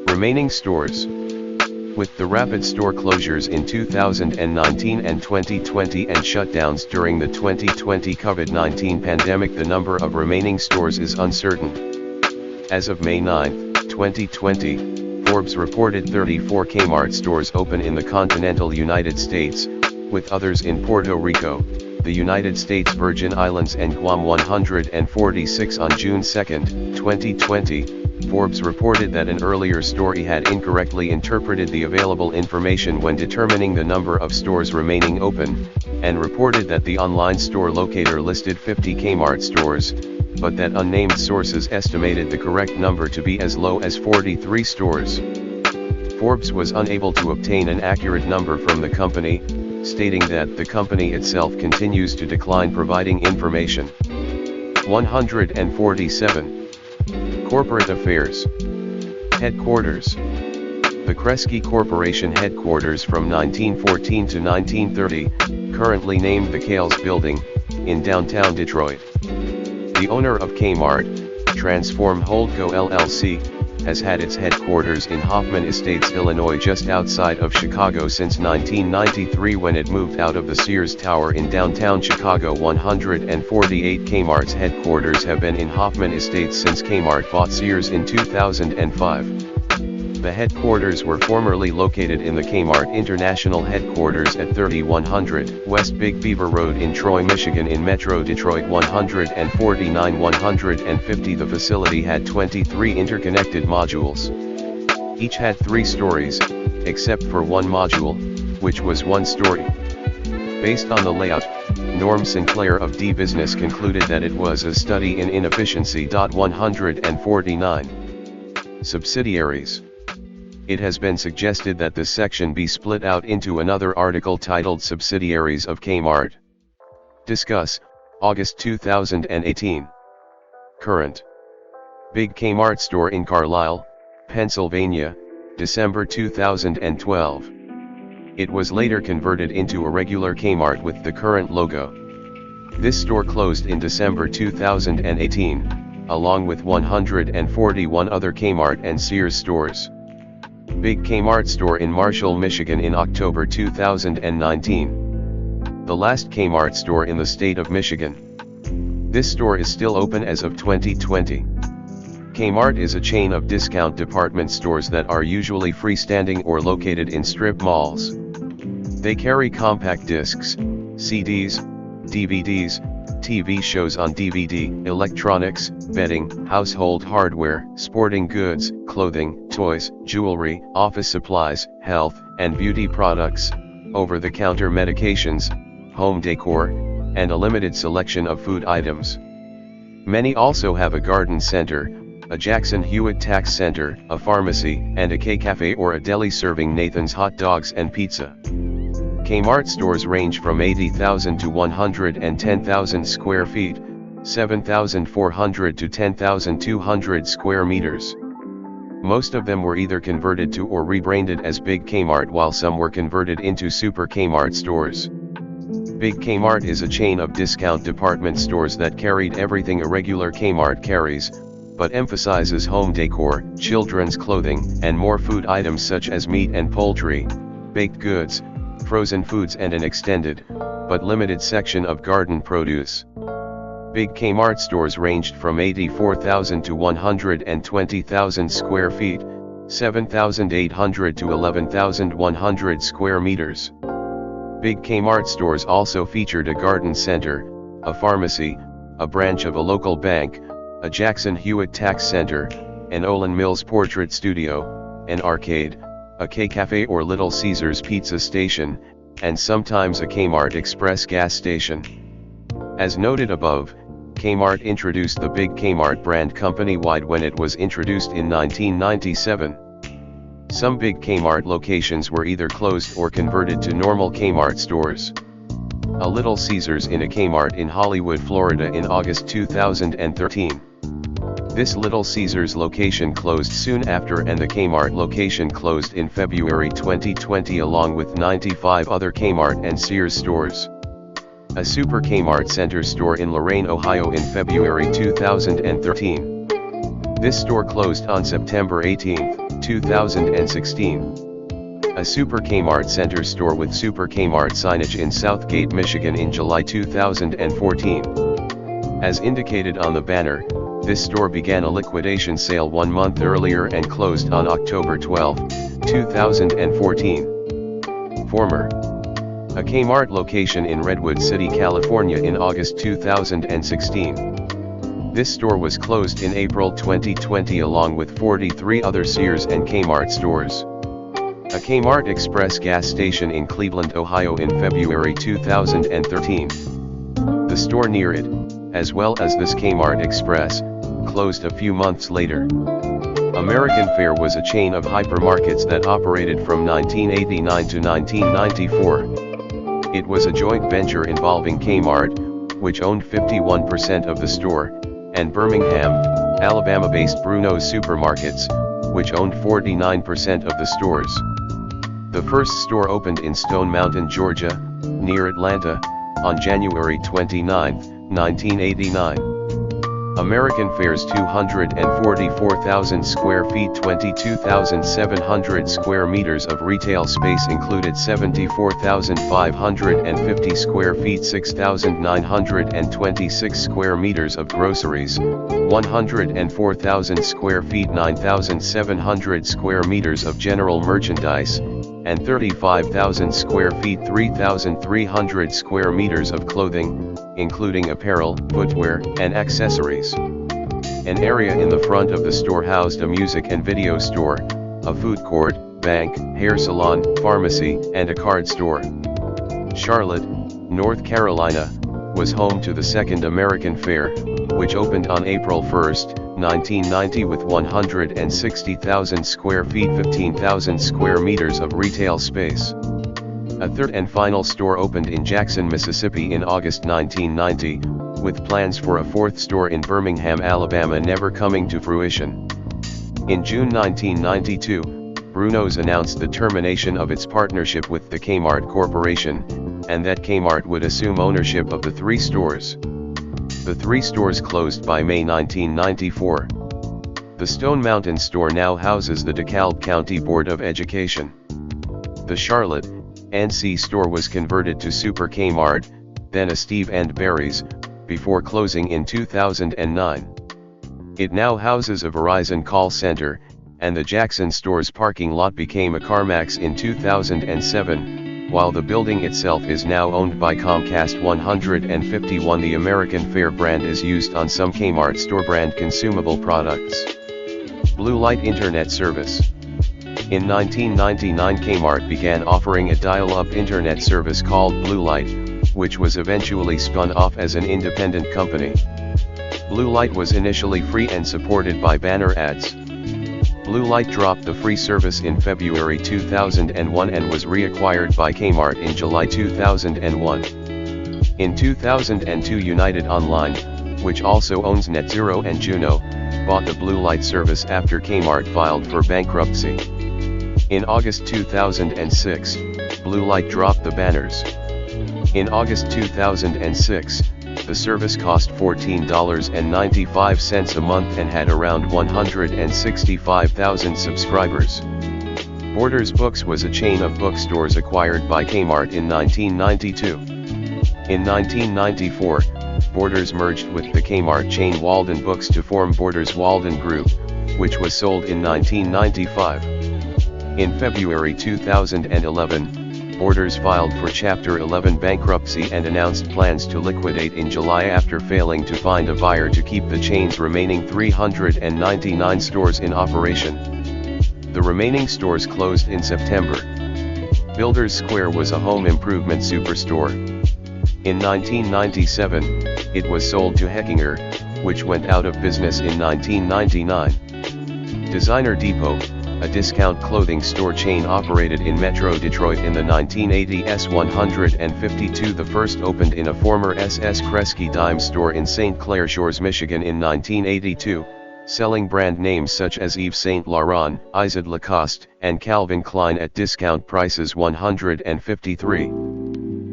Remaining stores. With the rapid store closures in 2019 and 2020 and shutdowns during the 2020 COVID-19 pandemic, the number of remaining stores is uncertain. As of May 9, 2020, Forbes reported 34 Kmart stores open in the continental United States, with others in Puerto Rico, the United States Virgin Islands and Guam. 146 on June 2, 2020, Forbes reported that an earlier story had incorrectly interpreted the available information when determining the number of stores remaining open, and reported that the online store locator listed 50 Kmart stores, but that unnamed sources estimated the correct number to be as low as 43 stores. Forbes was unable to obtain an accurate number from the company, stating that the company itself continues to decline providing information. 147. Corporate Affairs. Headquarters. The Kresge Corporation headquarters from 1914 to 1930, currently named the Kales Building, in downtown Detroit. The owner of Kmart, Transform Holdco LLC, has had its headquarters in Hoffman Estates, Illinois, just outside of Chicago since 1993, when it moved out of the Sears Tower in downtown Chicago. 148 Kmart's headquarters have been in Hoffman Estates since Kmart bought Sears in 2005. The headquarters were formerly located in the Kmart International Headquarters at 3100 West Big Beaver Road in Troy, Michigan in Metro Detroit. 149. 150 The facility had 23 interconnected modules. Each had 3 stories, except for one module, which was 1 story. Based on the layout, Norm Sinclair of D Business concluded that it was a study in inefficiency. 149. Subsidiaries. It has been suggested that this section be split out into another article titled Subsidiaries of Kmart. Discuss, August 2018. Current. Big Kmart store in Carlisle, Pennsylvania, December 2012. It was later converted into a regular Kmart with the current logo. This store closed in December 2018, along with 141 other Kmart and Sears stores. Big Kmart store in Marshall, Michigan in October 2019. The last Kmart store in the state of Michigan. This store is still open as of 2020. Kmart is a chain of discount department stores that are usually freestanding or located in strip malls. They carry compact discs, CDs, DVDs, TV shows on DVD, electronics, bedding, household hardware, sporting goods, clothing, toys, jewelry, office supplies, health and beauty products, over-the-counter medications, home decor, and a limited selection of food items. Many also have a garden center, a Jackson Hewitt Tax Center, a pharmacy, and a K-Cafe or a deli serving Nathan's hot dogs and pizza. Kmart stores range from 80,000 to 110,000 square feet, 7,400 to 10,200 square meters. Most of them were either converted to or rebranded as Big Kmart, while some were converted into Super Kmart stores. Big Kmart is a chain of discount department stores that carried everything a regular Kmart carries, but emphasizes home decor, children's clothing, and more food items such as meat and poultry, baked goods, frozen foods, and an extended, but limited section of garden produce. Big Kmart stores ranged from 84,000 to 120,000 square feet, 7,800 to 11,100 square meters. Big Kmart stores also featured a garden center, a pharmacy, a branch of a local bank, a Jackson Hewitt Tax Center, an Olin Mills Portrait Studio, an arcade, a K-Cafe or Little Caesars Pizza Station, and sometimes a Kmart Express gas station. As noted above, Kmart introduced the Big Kmart brand company-wide when it was introduced in 1997. Some Big Kmart locations were either closed or converted to normal Kmart stores. A Little Caesars in a Kmart in Hollywood, Florida in August 2013. This Little Caesars location closed soon after, and the Kmart location closed in February 2020 along with 95 other Kmart and Sears stores. A Super Kmart Center store in Lorain, Ohio in February 2013. This store closed on September 18, 2016. A Super Kmart Center store with Super Kmart signage in Southgate, Michigan in July 2014. As indicated on the banner, this store began a liquidation sale 1 month earlier and closed on October 12, 2014. Former. A Kmart location in Redwood City, California in August 2016. This store was closed in April 2020 along with 43 other Sears and Kmart stores. A Kmart Express gas station in Cleveland, Ohio in February 2013. The store near it, as well as this Kmart Express, closed a few months later. American Fair was a chain of hypermarkets that operated from 1989 to 1994. It was a joint venture involving Kmart, which owned 51% of the store, and Birmingham, Alabama-based Bruno's Supermarkets, which owned 49% of the stores. The first store opened in Stone Mountain, Georgia, near Atlanta, on January 29, 1989. American Fair's 244,000 square feet, 22,700 square meters of retail space included 74,550 square feet, 6,926 square meters of groceries, 104,000 square feet, 9,700 square meters of general merchandise, and 35,000 square feet, 3,300 square meters of clothing, including apparel, footwear, and accessories. An area in the front of the store housed a music and video store, a food court, bank, hair salon, pharmacy, and a card store. Charlotte, North Carolina, was home to the second American Fair, which opened on April 1, 1990 with 160,000 square feet, 15,000 square meters of retail space. A third and final store opened in Jackson, Mississippi in August 1990, with plans for a fourth store in Birmingham, Alabama never coming to fruition. In June 1992, Bruno's announced the termination of its partnership with the Kmart Corporation, and that Kmart would assume ownership of the 3 stores. The 3 stores closed by May 1994. The Stone Mountain store now houses the DeKalb County Board of Education. The Charlotte, NC store was converted to Super Kmart, then a Steve & Barry's, before closing in 2009. It now houses a Verizon call center, and the Jackson store's parking lot became a CarMax in 2007, while the building itself is now owned by Comcast. 151 The American Fair brand is used on some Kmart store brand consumable products. Blue Light Internet Service. In 1999 Kmart began offering a dial-up internet service called Blue Light, which was eventually spun off as an independent company. Blue Light was initially free and supported by banner ads. Blue Light dropped the free service in February 2001 and was reacquired by Kmart in July 2001. In 2002, United Online, which also owns NetZero and Juno, bought the Blue Light service after Kmart filed for bankruptcy. In August 2006, Blue Light dropped the banners. In August 2006, the service cost $14.95 a month and had around 165,000 subscribers. Borders Books was a chain of bookstores acquired by Kmart in 1992. In 1994, Borders merged with the Kmart chain Walden Books to form Borders Walden Group, which was sold in 1995. In February 2011, Borders filed for Chapter 11 bankruptcy and announced plans to liquidate in July after failing to find a buyer to keep the chain's remaining 399 stores in operation. The remaining stores closed in September. Builders Square was a home improvement superstore. In 1997, it was sold to Heckinger, which went out of business in 1999. Designer Depot, a discount clothing store chain operated in Metro Detroit in the 1980s. 152. The first opened in a former SS Kresge dime store in St. Clair Shores, Michigan in 1982, selling brand names such as Yves Saint Laurent, Izod Lacoste, and Calvin Klein at discount prices. 153.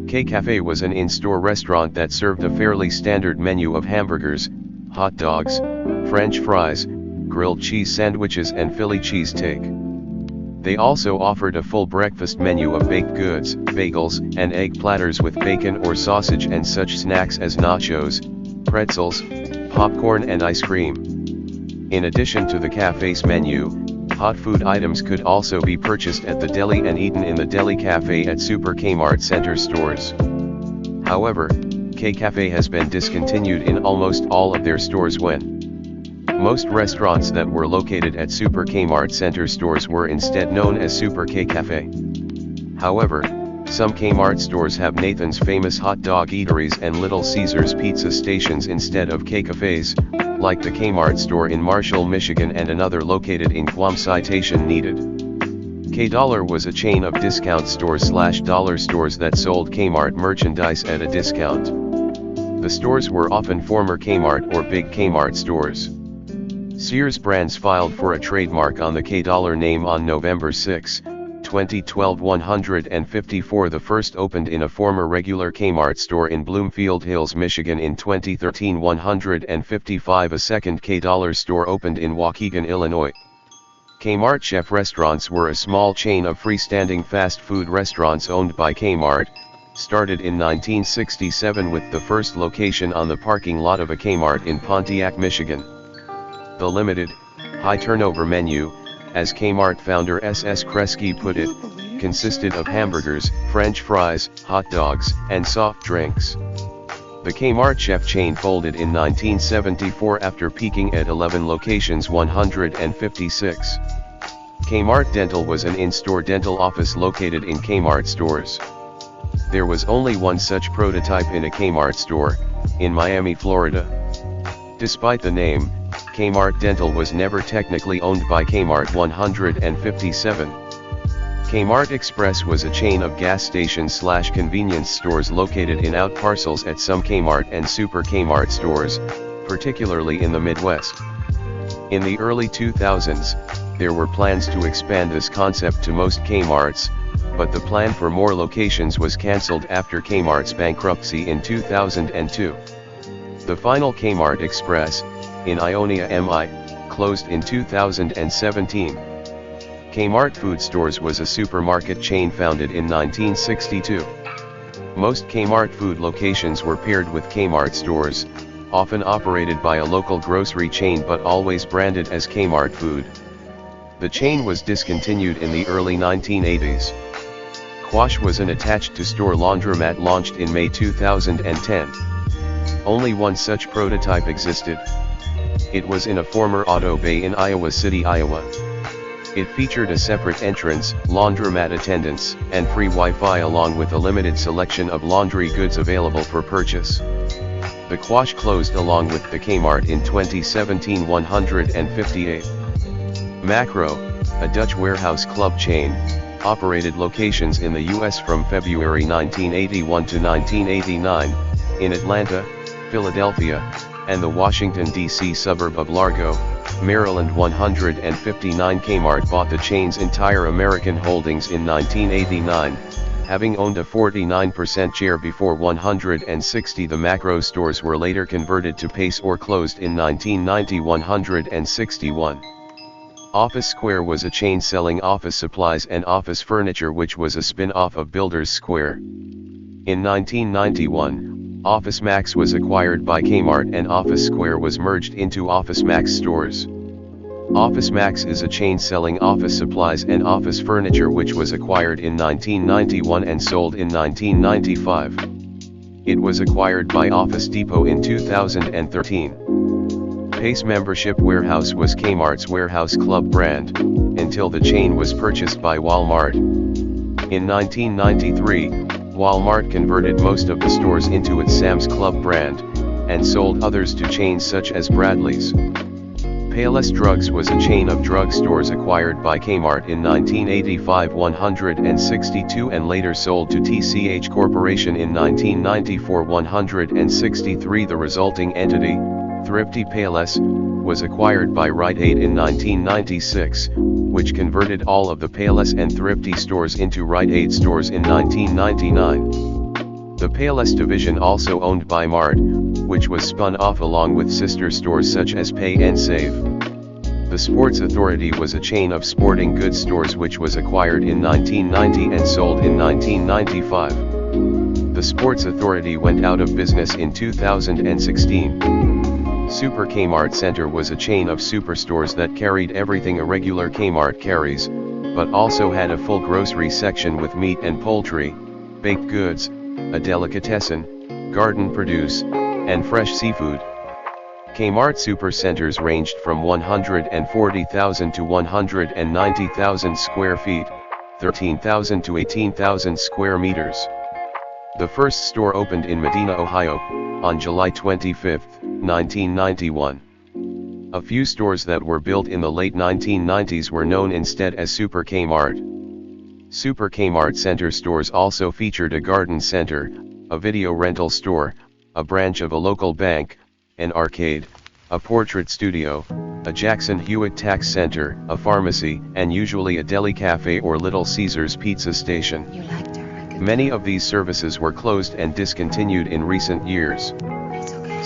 K-Cafe was an in-store restaurant that served a fairly standard menu of hamburgers, hot dogs, French fries, grilled cheese sandwiches and Philly cheesesteak. They also offered a full breakfast menu of baked goods, bagels, and egg platters with bacon or sausage and such snacks as nachos, pretzels, popcorn and ice cream. In addition to the cafe's menu, hot food items could also be purchased at the deli and eaten in the deli cafe at Super Kmart Center stores. However, K-Cafe has been discontinued in almost all of their stores when most restaurants that were located at Super Kmart Center stores were instead known as Super K-Cafe. However, some Kmart stores have Nathan's Famous hot dog eateries and Little Caesars pizza stations instead of K-Cafes, like the Kmart store in Marshall, Michigan and another located in Guam. Citation needed. K-Dollar was a chain of discount stores/dollar stores that sold Kmart merchandise at a discount. The stores were often former Kmart or Big Kmart stores. Sears Brands filed for a trademark on the K-Dollar name on November 6, 2012. 154. The first opened in a former regular Kmart store in Bloomfield Hills, Michigan in 2013. 155. A second K-Dollar store opened in Waukegan, Illinois. Kmart Chef Restaurants were a small chain of freestanding fast food restaurants owned by Kmart, started in 1967 with the first location on the parking lot of a Kmart in Pontiac, Michigan. The limited, high-turnover menu, as Kmart founder SS Kresge put it, consisted of hamburgers, French fries, hot dogs, and soft drinks. The Kmart Chef chain folded in 1974 after peaking at 11 locations. 156. Kmart Dental was an in-store dental office located in Kmart stores. There was only one such prototype in a Kmart store, in Miami, Florida. Despite the name, Kmart Dental was never technically owned by Kmart. 157. Kmart Express was a chain of gas stations/convenience stores located in out parcels at some Kmart and Super Kmart stores, particularly in the Midwest. In the early 2000s, there were plans to expand this concept to most Kmarts, but the plan for more locations was cancelled after Kmart's bankruptcy in 2002. The final Kmart Express, in Ionia, MI, closed in 2017. Kmart Food Stores was a supermarket chain founded in 1962. Most Kmart food locations were paired with Kmart stores, often operated by a local grocery chain but always branded as Kmart Food. The chain was discontinued in the early 1980s. Quash was an attached-to-store laundromat launched in May 2010. Only one such prototype existed. It was in a former auto bay in Iowa City, Iowa. It featured a separate entrance, laundromat attendants, and free Wi-Fi along with a limited selection of laundry goods available for purchase. The Quash closed along with the Kmart in 2017. 158. Macro, a Dutch warehouse club chain, operated locations in the U.S. from February 1981 to 1989, in Atlanta, Philadelphia, and the Washington, D.C. suburb of Largo, Maryland. 159 Kmart bought the chain's entire American holdings in 1989, having owned a 49% share before 160. The Macro stores were later converted to Pace or closed in 1990. 161. Office Square was a chain selling office supplies and office furniture which was a spin-off of Builders Square. In 1991, Office Max was acquired by Kmart and Office Square was merged into Office Max stores. Office Max is a chain selling office supplies and office furniture which was acquired in 1991 and sold in 1995. It was acquired by Office Depot in 2013. Pace Membership Warehouse was Kmart's warehouse club brand, until the chain was purchased by Walmart. In 1993, Walmart converted most of the stores into its Sam's Club brand, and sold others to chains such as Bradley's. Payless Drugs was a chain of drug stores acquired by Kmart in 1985. 162 and later sold to TCH Corporation in 1994. 163 The resulting entity, Thrifty Payless, was acquired by Rite Aid in 1996, which converted all of the Payless and Thrifty stores into Rite Aid stores in 1999. The Payless division also owned by Mart, which was spun off along with sister stores such as Pay and Save. The Sports Authority was a chain of sporting goods stores which was acquired in 1990 and sold in 1995. The Sports Authority went out of business in 2016. Super Kmart Center was a chain of superstores that carried everything a regular Kmart carries, but also had a full grocery section with meat and poultry, baked goods, a delicatessen, garden produce, and fresh seafood. Kmart supercenters ranged from 140,000 to 190,000 square feet, 13,000 to 18,000 square meters. The first store opened in Medina, Ohio, on July 25, 1991. A few stores that were built in the late 1990s were known instead as Super Kmart. Super Kmart Center stores also featured a garden center, a video rental store, a branch of a local bank, an arcade, a portrait studio, a Jackson Hewitt tax center, a pharmacy, and usually a deli cafe or Little Caesars pizza station. Many of these services were closed and discontinued in recent years.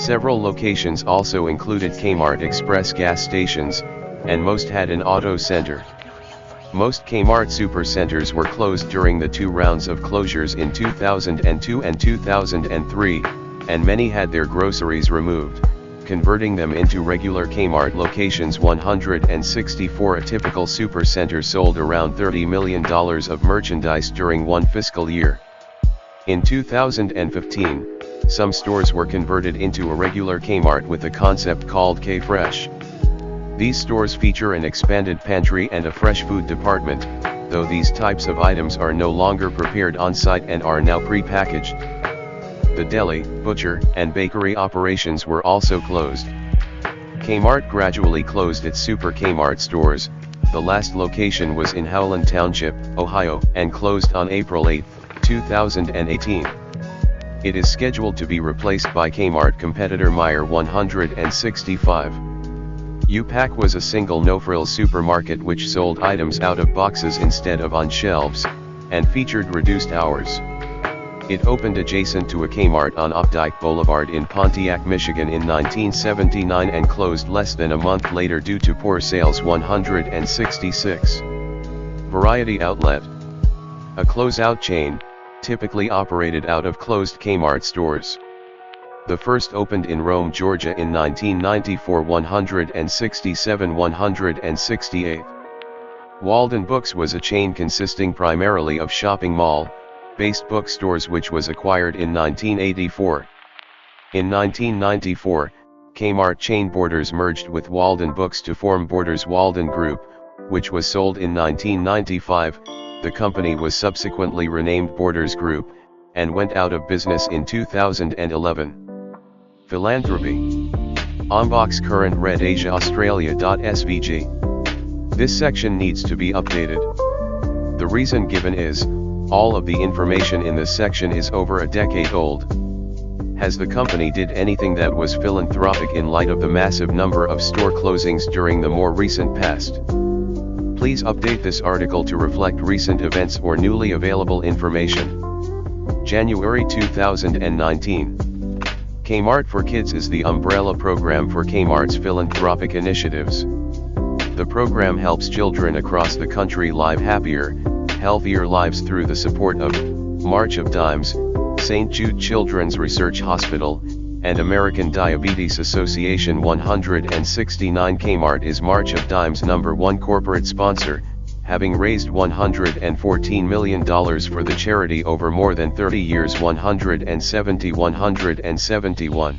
Several locations also included Kmart Express gas stations, and most had an auto center. Most Kmart supercenters were closed during the two rounds of closures in 2002 and 2003, and many had their groceries removed, converting them into regular Kmart locations. 164 A typical supercenter sold around $30 million of merchandise during one fiscal year. In 2015, some stores were converted into a regular Kmart with a concept called K-Fresh. These stores feature an expanded pantry and a fresh food department, though these types of items are no longer prepared on-site and are now pre-packaged. The deli, butcher, and bakery operations were also closed. Kmart gradually closed its Super Kmart stores. The last location was in Howland Township, Ohio, and closed on April 8, 2018. It is scheduled to be replaced by Kmart competitor Meijer 165. U-Pack was a single no-frills supermarket which sold items out of boxes instead of on shelves, and featured reduced hours. It opened adjacent to a Kmart on Opdyke Boulevard in Pontiac, Michigan in 1979 and closed less than a month later due to poor sales. 166. Variety Outlet. A closeout chain, typically operated out of closed Kmart stores. The first opened in Rome, Georgia in 1994. 167. 168. Walden Books was a chain consisting primarily of shopping mall-based bookstores which was acquired in 1984. In 1994, Kmart chain Borders merged with Walden Books to form Borders Walden Group, which was sold in 1995. The company was subsequently renamed Borders Group, and went out of business in 2011. Philanthropy. Ombox Current Red Asia Australia.svg. This section needs to be updated. The reason given is, all of the information in this section is over a decade old. Has the company did anything that was philanthropic in light of the massive number of store closings during the more recent past? Please update this article to reflect recent events or newly available information. January 2019. Kmart for Kids is the umbrella program for Kmart's philanthropic initiatives. The program helps children across the country live happier, healthier lives through the support of March of Dimes, St. Jude Children's Research Hospital, and American Diabetes Association. 169 Kmart is March of Dimes' #1 corporate sponsor, having raised $114 million for the charity over more than 30 years. 171.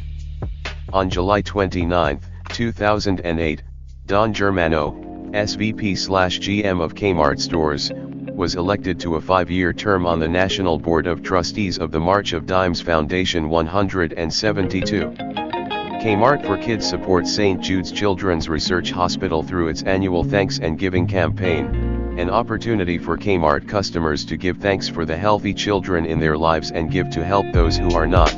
On July 29, 2008, Don Germano, SVP/GM of Kmart Stores, was elected to a 5-year term on the National Board of Trustees of the March of Dimes Foundation. 172. Kmart for Kids supports St. Jude's Children's Research Hospital through its annual Thanks and Giving campaign, an opportunity for Kmart customers to give thanks for the healthy children in their lives and give to help those who are not.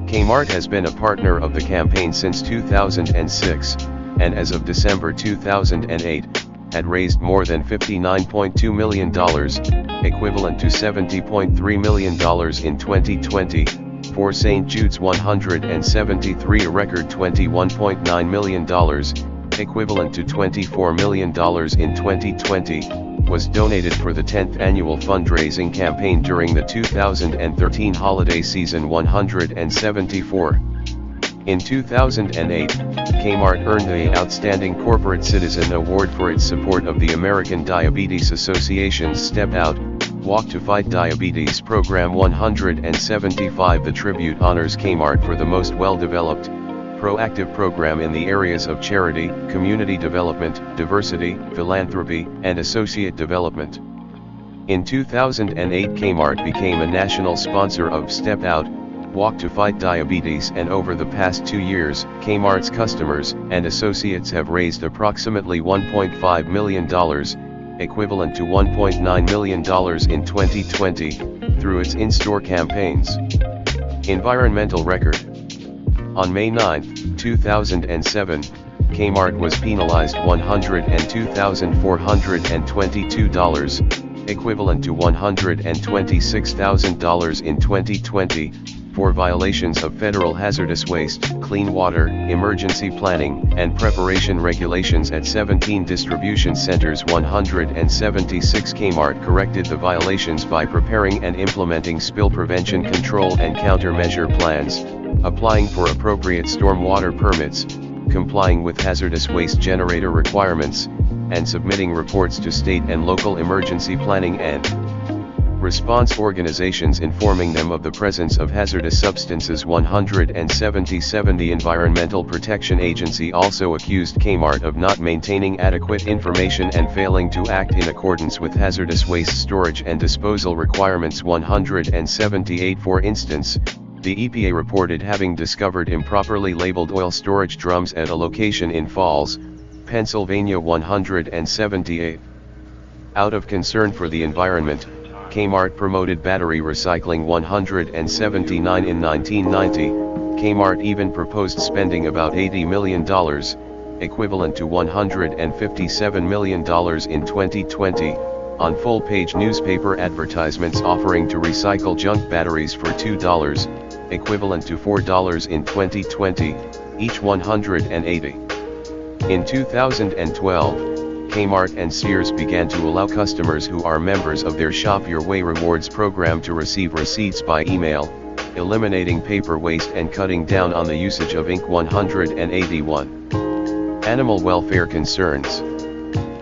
Kmart has been a partner of the campaign since 2006, and as of December 2008, had raised more than $59.2 million, equivalent to $70.3 million in 2020, for St. Jude's. 173 a record $21.9 million, equivalent to $24 million in 2020, was donated for the 10th annual fundraising campaign during the 2013 holiday season. 174. In 2008, Kmart earned the Outstanding Corporate Citizen Award for its support of the American Diabetes Association's Step Out, Walk to Fight Diabetes program. 175 The tribute honors Kmart for the most well-developed, proactive program in the areas of charity, community development, diversity, philanthropy, and associate development. In 2008, Kmart became a national sponsor of Step Out, Walk to Fight Diabetes, and over the past 2 years, Kmart's customers and associates have raised approximately $1.5 million, equivalent to $1.9 million in 2020, through its in-store campaigns. Environmental record. On May 9, 2007, Kmart was penalized $102,422, equivalent to $126,000 in 2020, for violations of federal hazardous waste, clean water, emergency planning, and preparation regulations at 17 distribution centers. 176 Kmart corrected the violations by preparing and implementing spill prevention control and countermeasure plans, applying for appropriate stormwater permits, complying with hazardous waste generator requirements, and submitting reports to state and local emergency planning and response organizations informing them of the presence of hazardous substances. 177 The Environmental Protection Agency also accused Kmart of not maintaining adequate information and failing to act in accordance with hazardous waste storage and disposal requirements. 178 For instance, the EPA reported having discovered improperly labeled oil storage drums at a location in Falls, Pennsylvania. 178 Out of concern for the environment, Kmart promoted battery recycling. 179 In 1990, Kmart even proposed spending about $80 million, equivalent to $157 million in 2020, on full-page newspaper advertisements offering to recycle junk batteries for $2, equivalent to $4 in 2020, each. 180. In 2012, Kmart and Sears began to allow customers who are members of their Shop Your Way rewards program to receive receipts by email, eliminating paper waste and cutting down on the usage of ink. 181. Animal welfare concerns.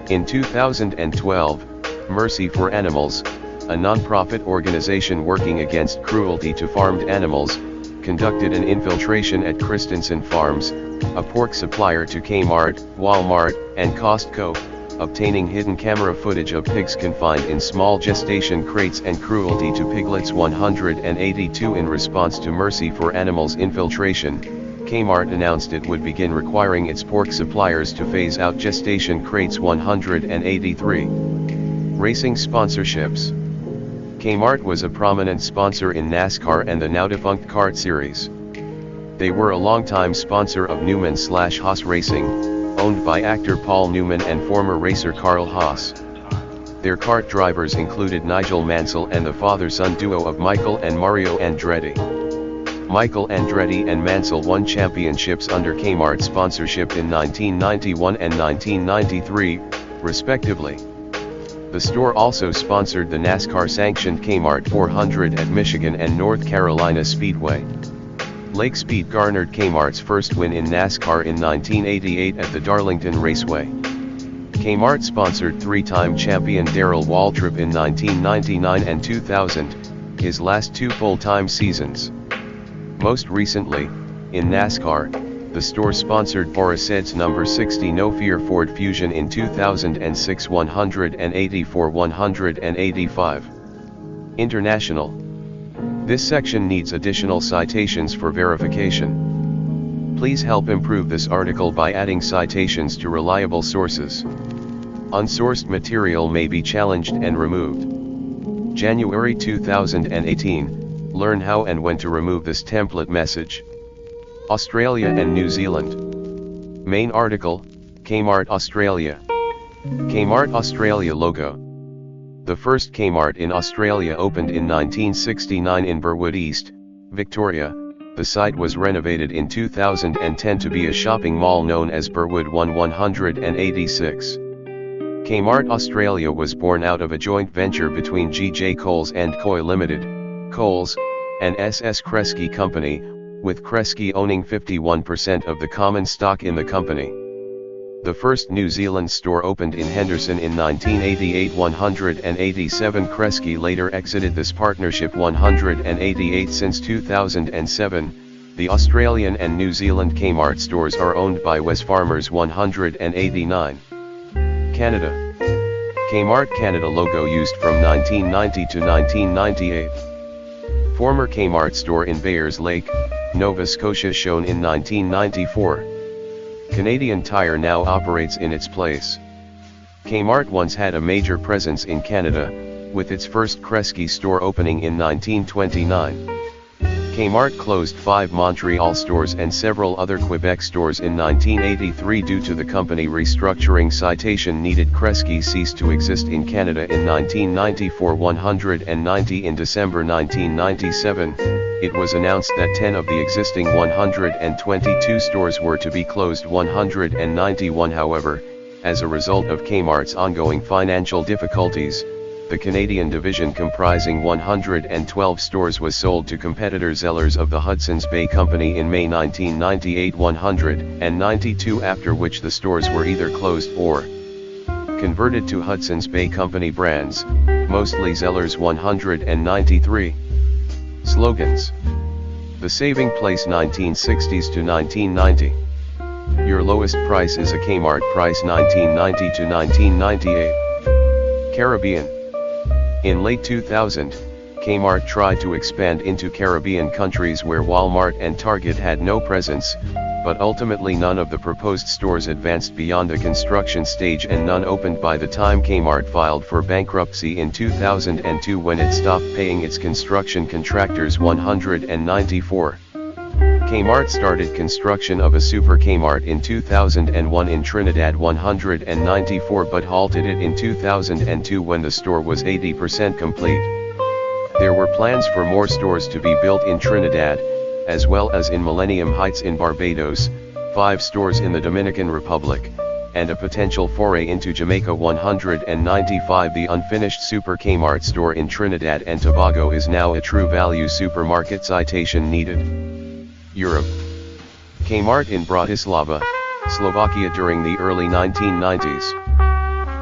In 2012, Mercy for Animals, a non-profit organization working against cruelty to farmed animals, conducted an infiltration at Christensen Farms, a pork supplier to Kmart, Walmart, and Costco, obtaining hidden camera footage of pigs confined in small gestation crates and cruelty to piglets. 182 In response to Mercy for Animals infiltration, Kmart announced it would begin requiring its pork suppliers to phase out gestation crates. 183. Racing sponsorships. Kmart was a prominent sponsor in NASCAR and the now-defunct kart series. They were a longtime sponsor of Newman/Haas Racing, owned by actor Paul Newman and former racer Carl Haas. Their kart drivers included Nigel Mansell and the father-son duo of Michael and Mario Andretti. Michael Andretti and Mansell won championships under Kmart sponsorship in 1991 and 1993, respectively. The store also sponsored the NASCAR-sanctioned Kmart 400 at Michigan and North Carolina Speedway. Lake Speed garnered Kmart's first win in NASCAR in 1988 at the Darlington Raceway. Kmart sponsored three-time champion Darrell Waltrip in 1999 and 2000, his last two full-time seasons. Most recently, in NASCAR, the store sponsored Boris Ed's number 60 No Fear Ford Fusion in 2006. 185. International. This section needs additional citations for verification. Please help improve this article by adding citations to reliable sources. Unsourced material may be challenged and removed. January 2018, learn how and when to remove this template message. Australia and New Zealand. Main article, Kmart Australia. Kmart Australia logo. The first Kmart in Australia opened in 1969 in Burwood East, Victoria. The site was renovated in 2010 to be a shopping mall known as Burwood 186. Kmart Australia was born out of a joint venture between G.J. Coles and Co. Limited, Coles, and S.S. Kresge Company, with Kresge owning 51% of the common stock in the company. The first New Zealand store opened in Henderson in 1988. 187. Kresge later exited this partnership. 188. Since 2007, the Australian and New Zealand Kmart stores are owned by Wesfarmers. 189. Canada. Kmart Canada logo used from 1990 to 1998. Former Kmart store in Bayers Lake, Nova Scotia shown in 1994. Canadian Tire now operates in its place. Kmart once had a major presence in Canada, with its first Kresge store opening in 1929. Kmart closed 5 Montreal stores and several other Quebec stores in 1983 due to the company restructuring. Citation needed. Kresge ceased to exist in Canada in 1994. 190. In December 1997, it was announced that 10 of the existing 122 stores were to be closed. 191. However, as a result of Kmart's ongoing financial difficulties, the Canadian division comprising 112 stores was sold to competitor Zellers of the Hudson's Bay Company in May 1998. 192. After which the stores were either closed or converted to Hudson's Bay Company brands, mostly Zellers. 193. Slogans. The Saving Place 1960s to 1990. Your lowest price is a Kmart price. 1990 to 1998. Caribbean. In late 2000, Kmart tried to expand into Caribbean countries where Walmart and Target had no presence, but ultimately none of the proposed stores advanced beyond the construction stage and none opened by the time Kmart filed for bankruptcy in 2002 when it stopped paying its construction contractors. 194. Kmart started construction of a Super Kmart in 2001 in Trinidad. 194 but halted it in 2002 when the store was 80% complete. There were plans for more stores to be built in Trinidad, as well as in Millennium Heights in Barbados, 5 stores in the Dominican Republic, and a potential foray into Jamaica. 195. The unfinished Super Kmart store in Trinidad and Tobago is now a True Value supermarket. Citation needed. Europe. Kmart in Bratislava, Slovakia during the early 1990s.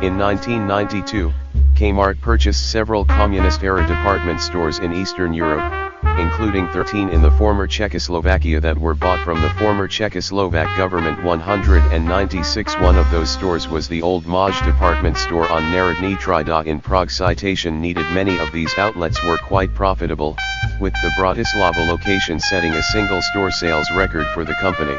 In 1992, Kmart purchased several communist-era department stores in Eastern Europe, including 13 in the former Czechoslovakia that were bought from the former Czechoslovak government. 196. One of those stores was the old Maj department store on Národní třída in Prague. Citation needed. Many of these outlets were quite profitable, with the Bratislava location setting a single store sales record for the company.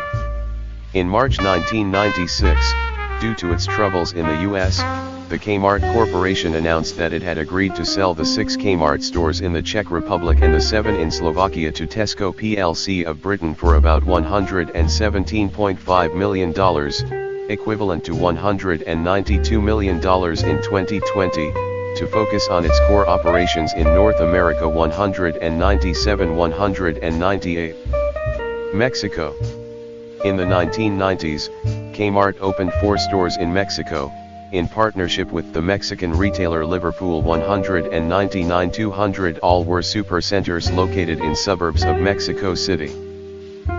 In March 1996, due to its troubles in the US, the Kmart Corporation announced that it had agreed to sell the 6 Kmart stores in the Czech Republic and the 7 in Slovakia to Tesco plc of Britain for about $117.5 million, equivalent to $192 million in 2020, to focus on its core operations in North America. 197-198. Mexico. In the 1990s, Kmart opened 4 stores in Mexico, in partnership with the Mexican retailer Liverpool. 199-200. All were supercenters located in suburbs of Mexico City.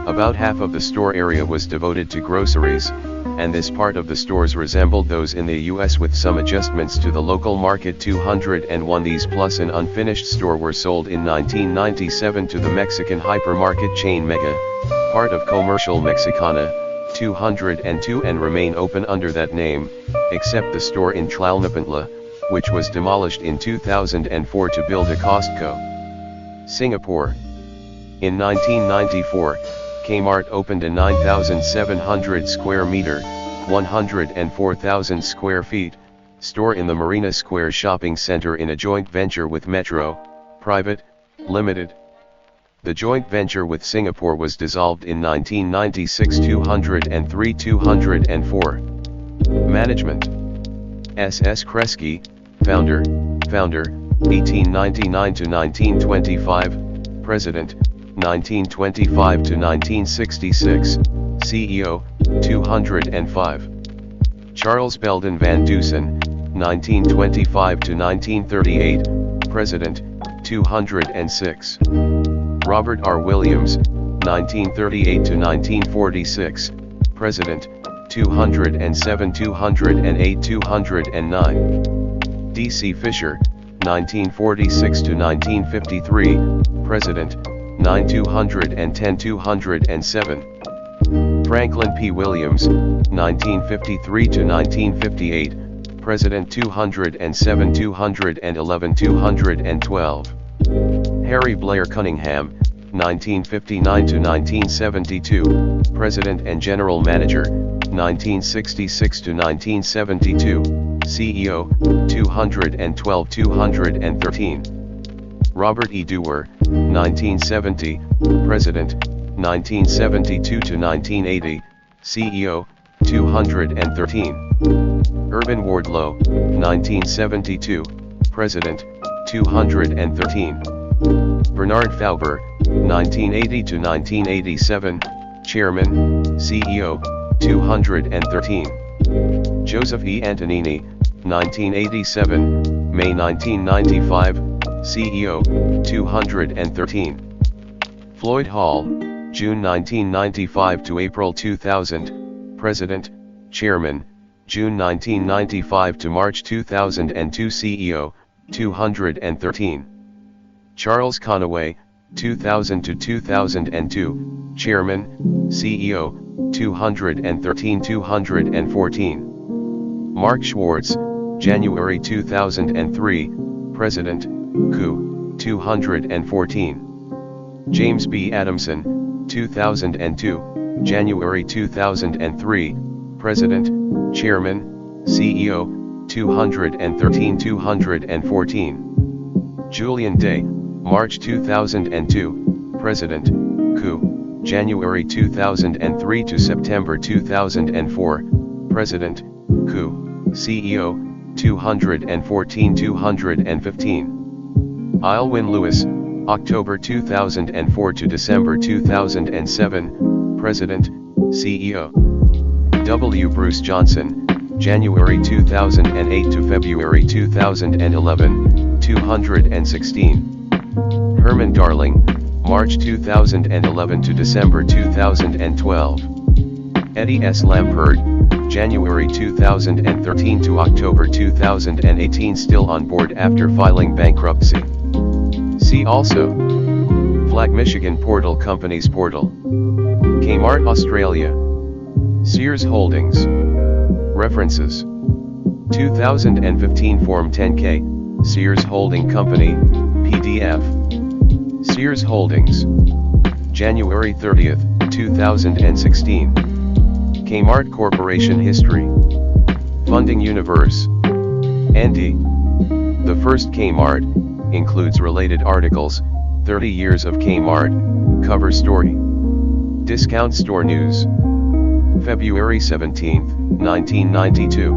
About half of the store area was devoted to groceries, and this part of the stores resembled those in the US with some adjustments to the local market. 201. These plus an unfinished store were sold in 1997 to the Mexican hypermarket chain Mega, part of Comercial Mexicana. 202 and remain open under that name, except the store in Tlalnepantla, which was demolished in 2004 to build a Costco. Singapore. In 1994, Kmart opened a 9,700 square meter, 104,000 square feet, store in the Marina Square shopping center in a joint venture with Metro, Private, Limited. The joint venture with Singapore was dissolved in 1996. 203-204. Management. S.S. Kresge, founder, 1899-1925, President, 1925-1966, CEO, 205. Charles Belden van Dusen, 1925-1938, President, 206. Robert R. Williams, 1938-1946, President, 207. 208. 209. D.C. Fisher, 1946-1953, President, 210. 207. Franklin P. Williams, 1953-1958, President, 207. 211. 212. Harry Blair Cunningham, 1959-1972, President and General Manager, 1966-1972, CEO, 212-213. Robert E. Dewar, 1970, President, 1972-1980, CEO, 213. Urban Wardlow, 1972, President, 213. Bernard Fauber, 1980-1987, Chairman, CEO, 213. Joseph E. Antonini, 1987, May 1995, CEO, 213. Floyd Hall, June 1995 to April 2000, President, Chairman, June 1995 to March 2002, CEO, 213. Charles Conaway, 2000 to 2002, Chairman, CEO, 213. 214. Mark Schwartz, January 2003, President, Coup, 214. James B. Adamson, 2002, January 2003, President, Chairman, CEO, 213. 214. Julian Day, March 2002, President, Coup, January 2003 to September 2004, President, Coup, CEO, 214. 215. Aylwin Lewis, October 2004 to December 2007, President, CEO. W. Bruce Johnson, January 2008 to February 2011, 216. Herman Darling, March 2011 to December 2012. Eddie S. Lampert, January 2013 to October 2018, still on board after filing bankruptcy. See also: Flag Michigan Portal Companies Portal, Kmart Australia, Sears Holdings. References: 2015 Form 10K, Sears Holding Company, PDF. Sears Holdings, January 30th, 2016. Kmart Corporation History. Funding Universe. Andy. The first Kmart includes related articles, 30 years of Kmart, cover story. Discount Store News. February 17, 1992.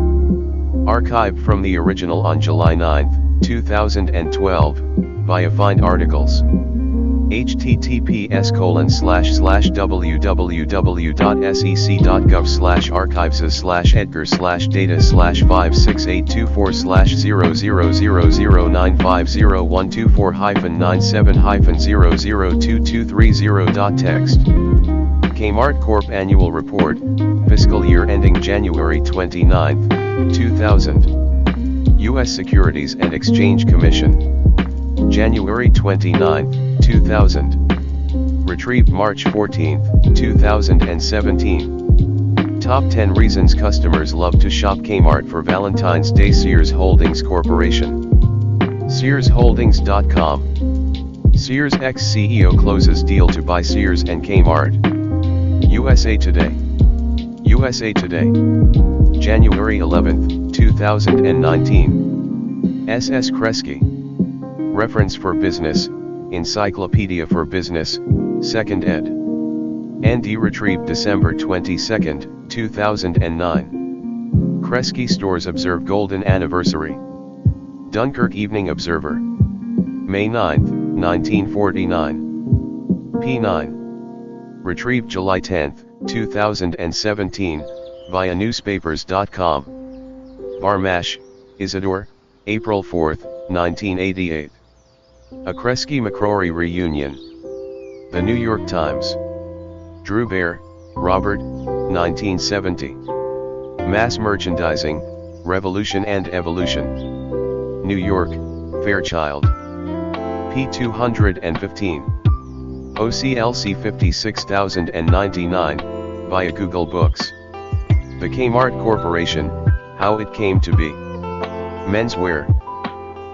Archived from the original on July 9, 2012, via Find Articles. https://www.sec.gov/archives/edgar/data/56824/0009570022330.text. Kmart Corp. Annual Report, Fiscal Year ending January 29, 2000. U.S. Securities and Exchange Commission. January 29, 2000. Retrieved March 14, 2017. Top 10 Reasons Customers Love to Shop Kmart for Valentine's Day. Sears Holdings Corporation. SearsHoldings.com. Sears ex-CEO closes deal to buy Sears and Kmart. USA Today. USA Today. January 11, 2019. S.S. Kresge. Reference for Business, Encyclopedia for Business, 2nd ed. ND retrieved December 22, 2009. Kresge Stores observe Golden Anniversary. Dunkirk Evening Observer. May 9, 1949. P9. Retrieved July 10, 2017, via newspapers.com. Barmash, Isidore, April 4, 1988. A Kresge-McCrory Reunion. The New York Times. Drew Bear, Robert, 1970. Mass Merchandising, Revolution and Evolution. New York, Fairchild. p. 215. OCLC 56099, via Google Books. The Kmart Corporation, How It Came to Be. Menswear.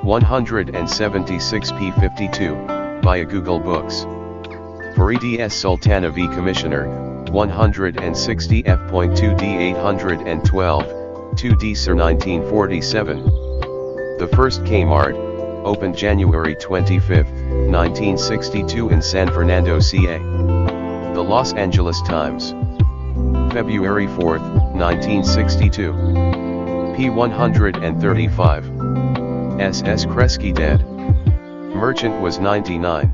176p52, via Google Books. Farid S. Sultana v. Commissioner, 160f.2d 812, 2d Sir 1947. The first Kmart, opened January 25, 1962 in San Fernando, CA. The Los Angeles Times. February 4, 1962. p. 135. S.S. Kresge dead. Merchant was 99.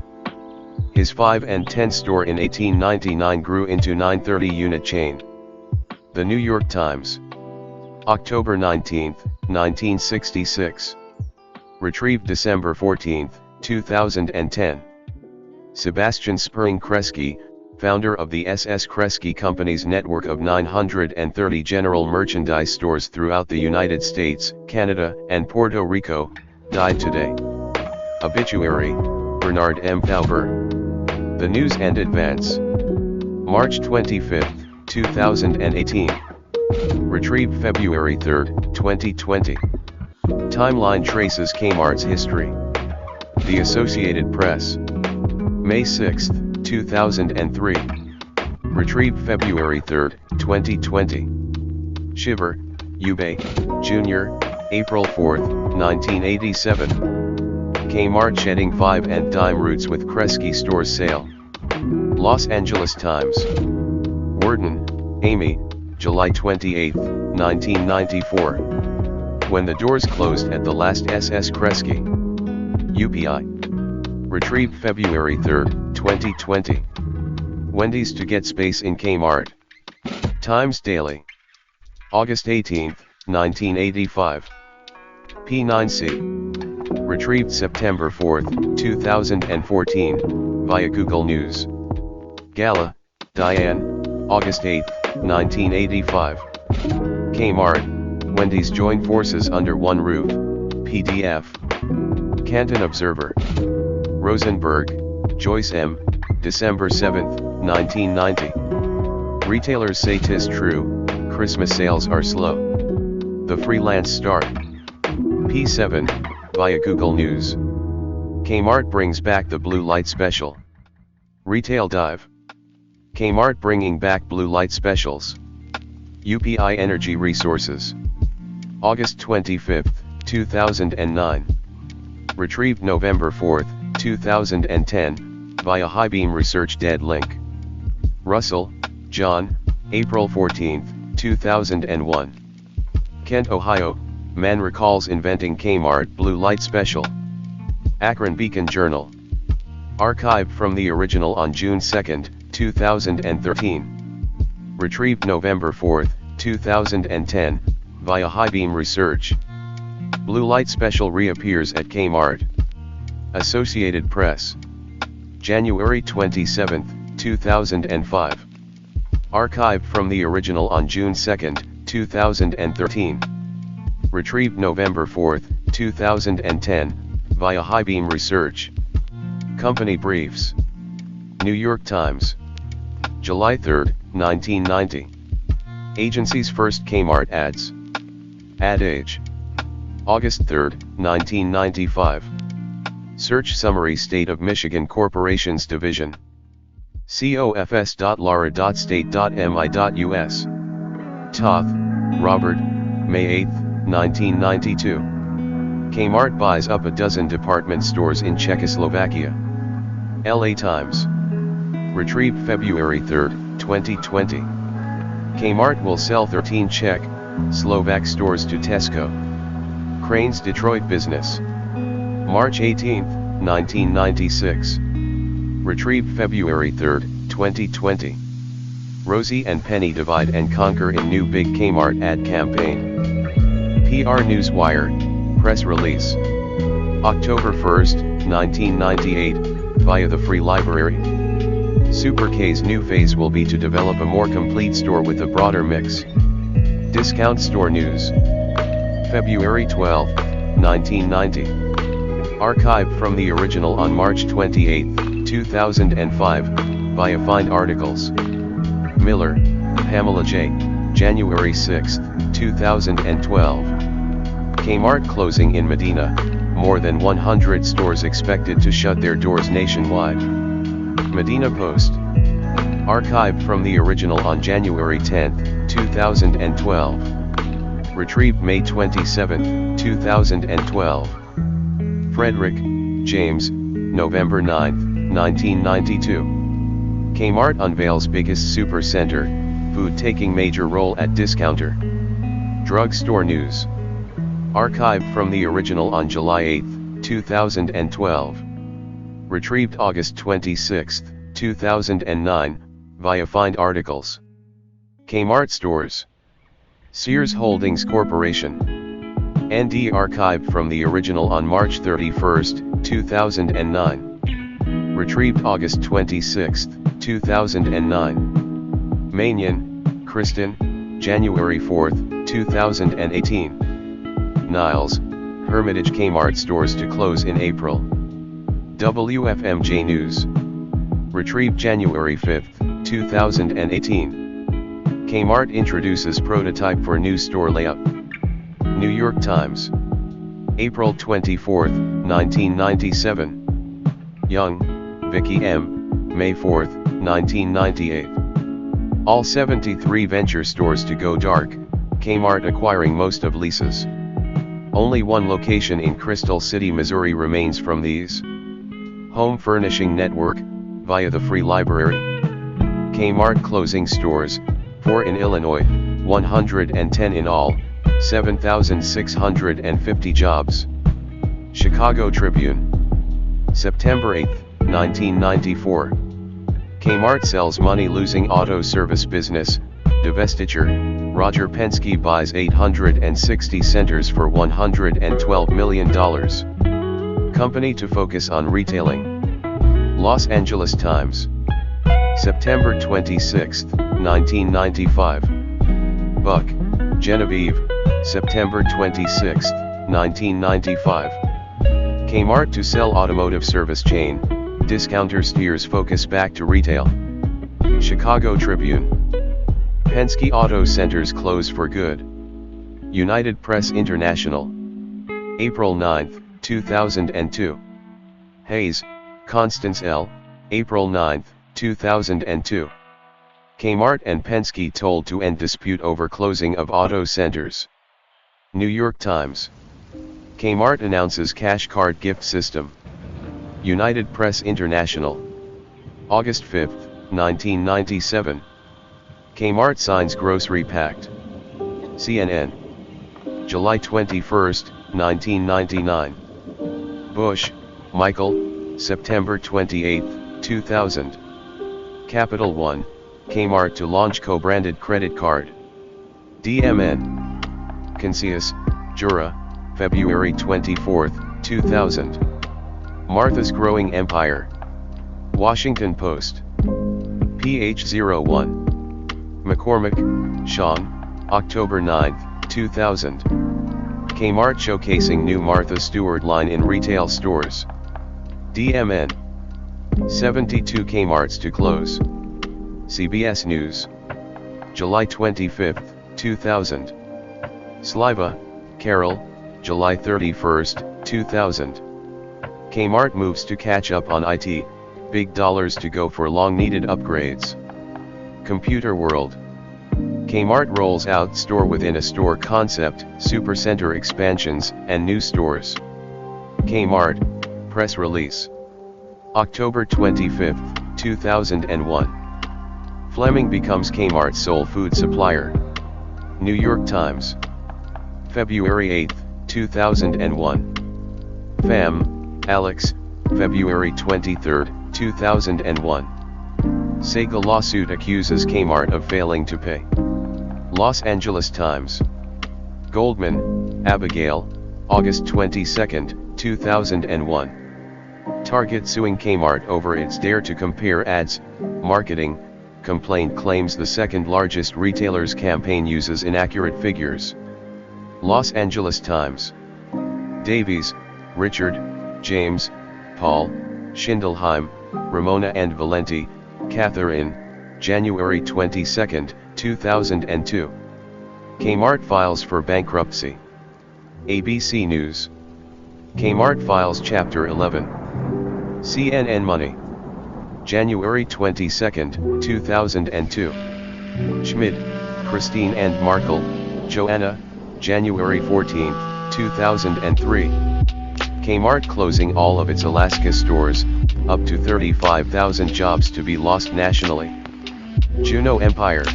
His 5 and 10 store in 1899 grew into 930-unit chain. The New York Times. October 19, 1966. Retrieved December 14, 2010. Sebastian Spring Kresge, founder of the S.S. Kresge Company's network of 930 general merchandise stores throughout the United States, Canada, and Puerto Rico, died today. Obituary, Bernard M. Fauver. The News and Advance. March 25, 2018. Retrieved February 3, 2020. Timeline traces Kmart's history. The Associated Press. May 6, 2003. Retrieved February 3, 2020. Shiver, Ube, Jr., April 4, 1987. Kmart shedding 5 and dime routes with Kresge stores sale. Los Angeles Times. Worden, Amy, July 28, 1994. When the doors closed at the last S.S. Kresge. UPI. Retrieved February 3, 2020. Wendy's to get space in Kmart. Times Daily. August 18, 1985. P9C. Retrieved September 4, 2014, via Google News. Gala, Diane, August 8, 1985. Kmart, Wendy's join forces under one roof. PDF. Canton Observer. Rosenberg, Joyce M., December 7, 1990. Retailers say 'tis true, Christmas sales are slow. The Freelance Star. P7, via Google News. Kmart brings back the Blue Light Special. Retail Dive. Kmart bringing back Blue Light Specials. UPI Energy Resources. August 25, 2009. Retrieved November 4, 2010, via Highbeam Research Dead Link. Russell, John, April 14, 2001. Kent, Ohio, man recalls inventing Kmart Blue Light Special. Akron Beacon Journal. Archived from the original on June 2, 2013. Retrieved November 4, 2010, via Highbeam Research. Blue Light Special reappears at Kmart. Associated Press. January 27, 2005. Archived from the original on June 2, 2013. Retrieved November 4, 2010, via Highbeam Research. Company Briefs. New York Times. July 3, 1990. Agency's first Kmart ads. Ad age. August 3, 1995. Search Summary State of Michigan Corporations Division. cofs.lara.state.mi.us. Toth, Robert, May 8, 1992. Kmart buys up a dozen department stores in Czechoslovakia. LA Times. Retrieved February 3, 2020. Kmart will sell 13 Czech, Slovak stores to Tesco. Crane's Detroit Business. March 18, 1996. Retrieved February 3, 2020. Rosie and Penny divide and conquer in new big Kmart ad campaign. PR Newswire, press release. October 1, 1998, via the Free Library. Super K's new phase will be to develop a more complete store with a broader mix. Discount Store News. February 12, 1990. Archived from the original on March 28, 2005, via Find Articles. Miller, Pamela J., January 6, 2012. Kmart closing in Medina, more than 100 stores expected to shut their doors nationwide. Medina Post. Archived from the original on January 10, 2012. Retrieved May 27, 2012. Frederick, James, November 9, 1992. Kmart unveils biggest super center, food taking major role at discounter. Drugstore News. Archived from the original on July 8, 2012. Retrieved August 26, 2009, via Find Articles. Kmart Stores. Sears Holdings Corporation. ND archived from the original on March 31, 2009. Retrieved August 26, 2009. Manion, Kristen, January 4, 2018. Niles, Hermitage Kmart stores to close in April. WFMJ News. Retrieved January 5, 2018. Kmart introduces prototype for new store layout. New York Times. April 24, 1997. Young, Vicky M., May 4, 1998. All 73 venture stores to go dark, Kmart acquiring most of leases. Only one location in Crystal City, Missouri remains from these. Home Furnishing Network, via the Free Library. Kmart closing stores, 4 in Illinois, 110 in all, 7,650 jobs. Chicago Tribune. September 8, 1994. Kmart sells money-losing auto service business, divestiture. Roger Penske buys 860 centers for $112 million. Company to focus on retailing. Los Angeles Times. September 26, 1995. Buck, Genevieve, September 26, 1995. Kmart to sell automotive service chain, discounter steers focus back to retail. Chicago Tribune. Penske Auto Centers close for good. United Press International. April 9, 2002. Hayes, Constance L., April 9, 2002. Kmart and Penske told to end dispute over closing of auto centers. New York Times. Kmart announces cash card gift system. United Press International. August 5, 1997. Kmart signs grocery pact. CNN. July 21, 1999. Bush, Michael, September 28, 2000. Capital One, Kmart to launch co-branded credit card. DMN. Cancius, Jura, February 24, 2000. Martha's Growing Empire. Washington Post. PH01. McCormick, Sean, October 9, 2000. Kmart showcasing new Martha Stewart line in retail stores. DMN. 72 Kmarts to close. CBS News. July 25, 2000. Sliva, Carol, July 31, 2000. Kmart moves to catch up on IT, big dollars to go for long-needed upgrades. Computer World. Kmart rolls out store-within-a-store concept, supercenter expansions, and new stores. Kmart, press release. October 25, 2001. Fleming becomes Kmart's sole food supplier. New York Times. February 8, 2001. Fam, Alex, February 23, 2001. Sega lawsuit accuses Kmart of failing to pay. Los Angeles Times. Goldman, Abigail, August 22, 2001. Target suing Kmart over its dare to compare ads, marketing. Complaint claims the second largest retailer's campaign uses inaccurate figures. Los Angeles Times. Davies, Richard, James, Paul, Schindelheim, Ramona and Valenti, Catherine, January 22, 2002. Kmart files for bankruptcy. ABC News. Kmart files Chapter 11. CNN Money. January 22, 2002. Schmid, Christine and Markle, Joanna, January 14, 2003. Kmart closing all of its Alaska stores, up to 35,000 jobs to be lost nationally. Juneau Empire.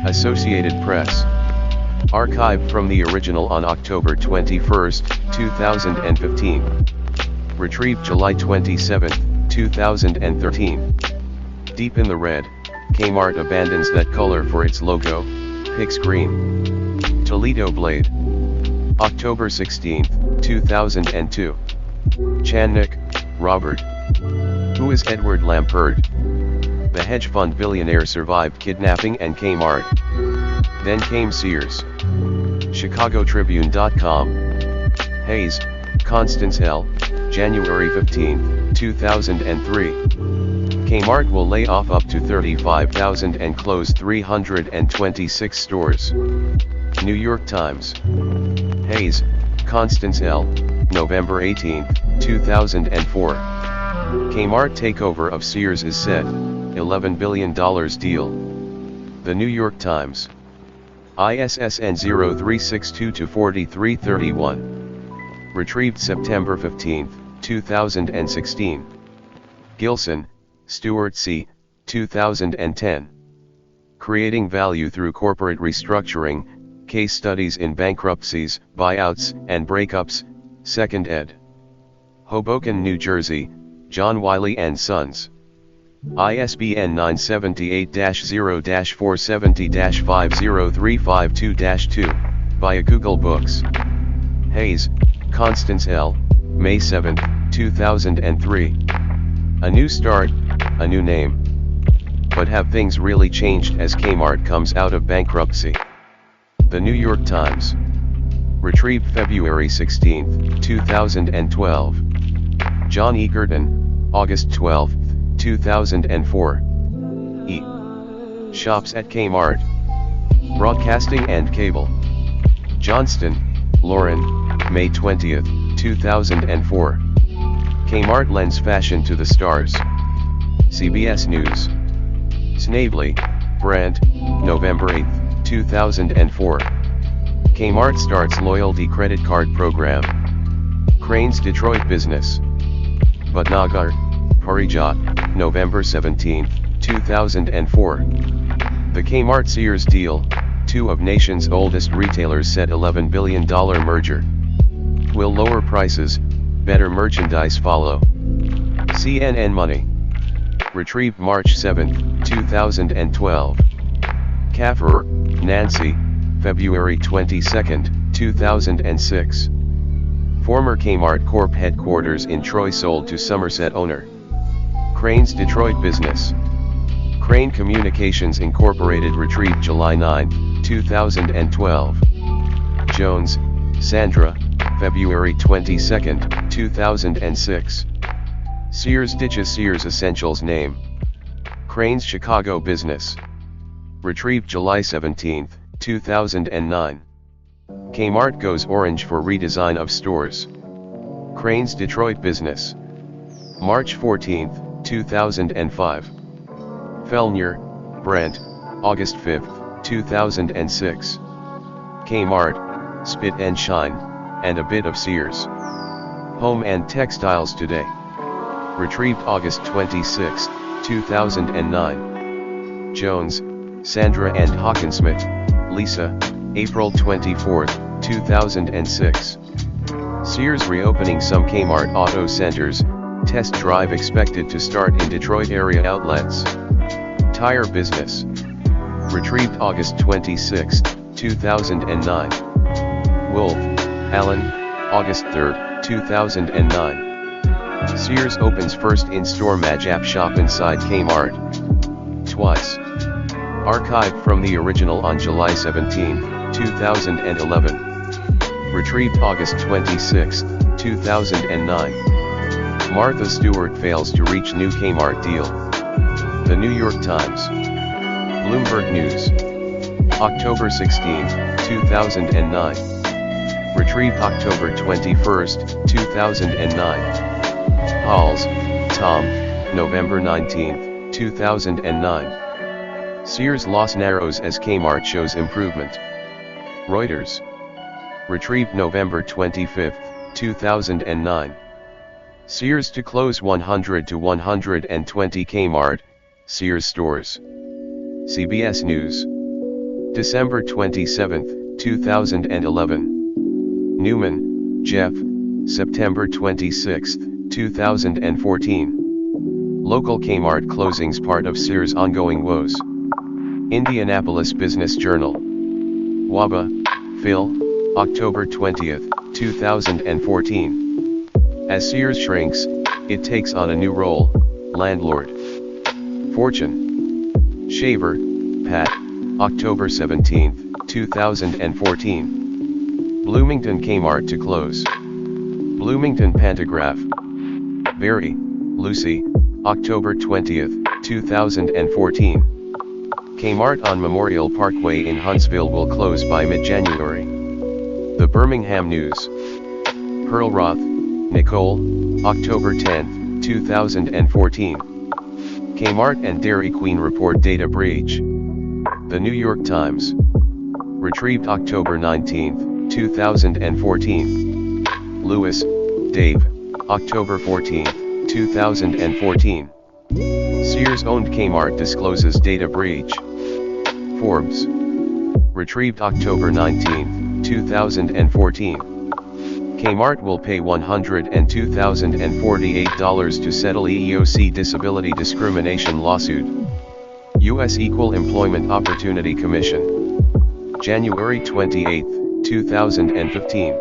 Associated Press. Archived from the original on October 21, 2015. Retrieved July 27, 2013. Deep in the red, Kmart abandons that color for its logo, Pix Green. Toledo Blade. October 16, 2002. Channick, Robert. Who is Edward Lampert? The hedge fund billionaire survived kidnapping and Kmart. Then came Sears. ChicagoTribune.com. Hayes, Constance L., January 15, 2003. Kmart will lay off up to 35,000 and close 326 stores. New York Times. Hayes, Constance L., November 18, 2004. Kmart takeover of Sears is set, $11 billion deal. The New York Times. ISSN 0362-4331. Retrieved September 15, 2016. Gilson, Stuart C., 2010. Creating Value Through Corporate Restructuring, Case Studies in Bankruptcies, Buyouts, and Breakups, 2nd ed. Hoboken, New Jersey, John Wiley & Sons. ISBN 978-0-470-50352-2, via Google Books. Hayes, Constance L., May 7, 2003. A New Start, A New Name. But have things really changed as Kmart comes out of bankruptcy? The New York Times. Retrieved February 16, 2012. John Egerton, August 12, 2004. E. Shops at Kmart. Broadcasting and Cable. Johnston, Lauren, May 20, 2004. Kmart lends fashion to the stars. CBS News. Snavely, Brand, November 8, 2004. Kmart starts loyalty credit card program. Crane's Detroit business. Bhatnagar, Parijat, November 17, 2004. The Kmart Sears deal, two of nation's oldest retailers set $11 billion merger. Will lower prices, better merchandise follow? CNN Money. Retrieved March 7, 2012. Kaffer, Nancy, February 22, 2006. Former Kmart Corp headquarters in Troy sold to Somerset owner. Crane's Detroit business. Crane Communications Incorporated retrieved July 9, 2012. Jones, Sandra, February 22, 2006. Sears ditches Sears Essentials name. Crane's Chicago business. Retrieved July 17, 2009. Kmart goes orange for redesign of stores. Crane's Detroit business. March 14, 2005. Fellner, Brent, August 5, 2006. Kmart, Spit and Shine, and a bit of Sears. Home and Textiles Today. Retrieved August 26, 2009. Jones, Sandra and Hawkinsmith, Lisa, April 24, 2006. Sears reopening some Kmart auto centers, test drive expected to start in Detroit area outlets. Tire business. Retrieved August 26, 2009. Wolf, Alan, August 3, 2009. Sears opens first in-store Majap shop inside Kmart. Twice. Archived from the original on July 17, 2011. Retrieved August 26, 2009. Martha Stewart fails to reach new Kmart deal. The New York Times. Bloomberg News. October 16, 2009. Retrieved October 21, 2009. Halls, Tom, November 19, 2009. Sears loss narrows as Kmart shows improvement. Reuters. Retrieved November 25, 2009. Sears to close 100 to 120 Kmart, Sears stores. CBS News. December 27, 2011. Newman, Jeff, September 26, 2014. Local Kmart closings part of Sears' ongoing woes. Indianapolis Business Journal. Waba, Phil, October 20, 2014. As Sears shrinks, it takes on a new role, landlord. Fortune. Shaver, Pat, October 17, 2014. Bloomington Kmart to close. Bloomington Pantograph. Very, Lucy, October 20, 2014. Kmart on Memorial Parkway in Huntsville will close by mid-January. The Birmingham News. Pearl Roth, Nicole, October 10, 2014. Kmart and Dairy Queen report data breach. The New York Times. Retrieved October 19, 2014. Lewis, Dave, October 14, 2014. Sears-owned Kmart discloses data breach. Forbes. Retrieved October 19, 2014. Kmart will pay $102,048 to settle EEOC disability discrimination lawsuit. U.S. Equal Employment Opportunity Commission. January 28, 2015.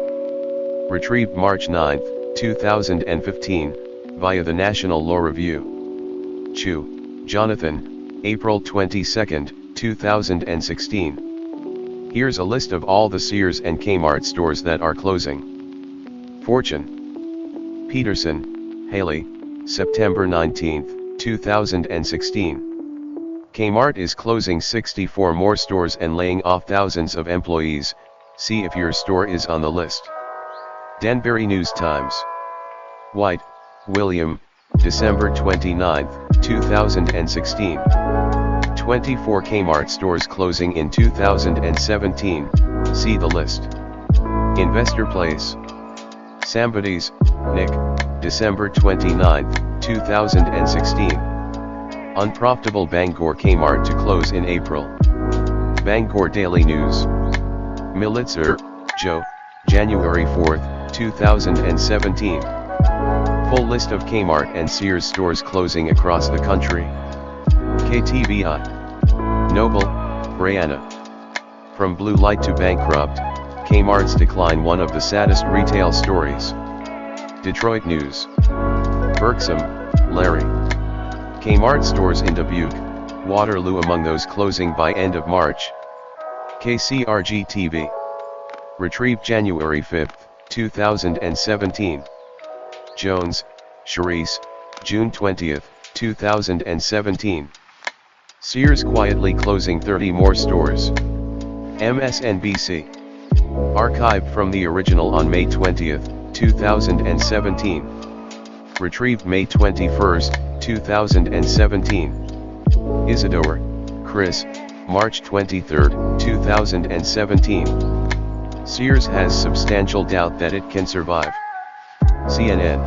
Retrieved March 9, 2015, via the National Law Review. Chu, Jonathan, April 22, 2016. Here's a list of all the Sears and Kmart stores that are closing. Fortune. Peterson, Haley, September 19, 2016. Kmart is closing 64 more stores and laying off thousands of employees. See if your store is on the list. Danbury News Times. White, William, December 29, 2016. 24 Kmart stores closing in 2017, see the list. Investor Place. Sambades, Nick, December 29, 2016. Unprofitable Bangor Kmart to close in April. Bangor Daily News. Militzer, Joe, January 4, 2017. Full list of Kmart and Sears stores closing across the country. KTVI. Noble, Brianna. From blue light to bankrupt, Kmart's decline one of the saddest retail stories. Detroit News. Bergsom, Larry. Kmart stores in Dubuque, Waterloo among those closing by end of March. KCRG TV. Retrieved January 5, 2017. Jones, Charisse, June 20, 2017. Sears quietly closing 30 more stores. MSNBC. Archived from the original on May 20, 2017. Retrieved May 21, 2017. Isidore, Chris, March 23, 2017. Sears has substantial doubt that it can survive. CNN.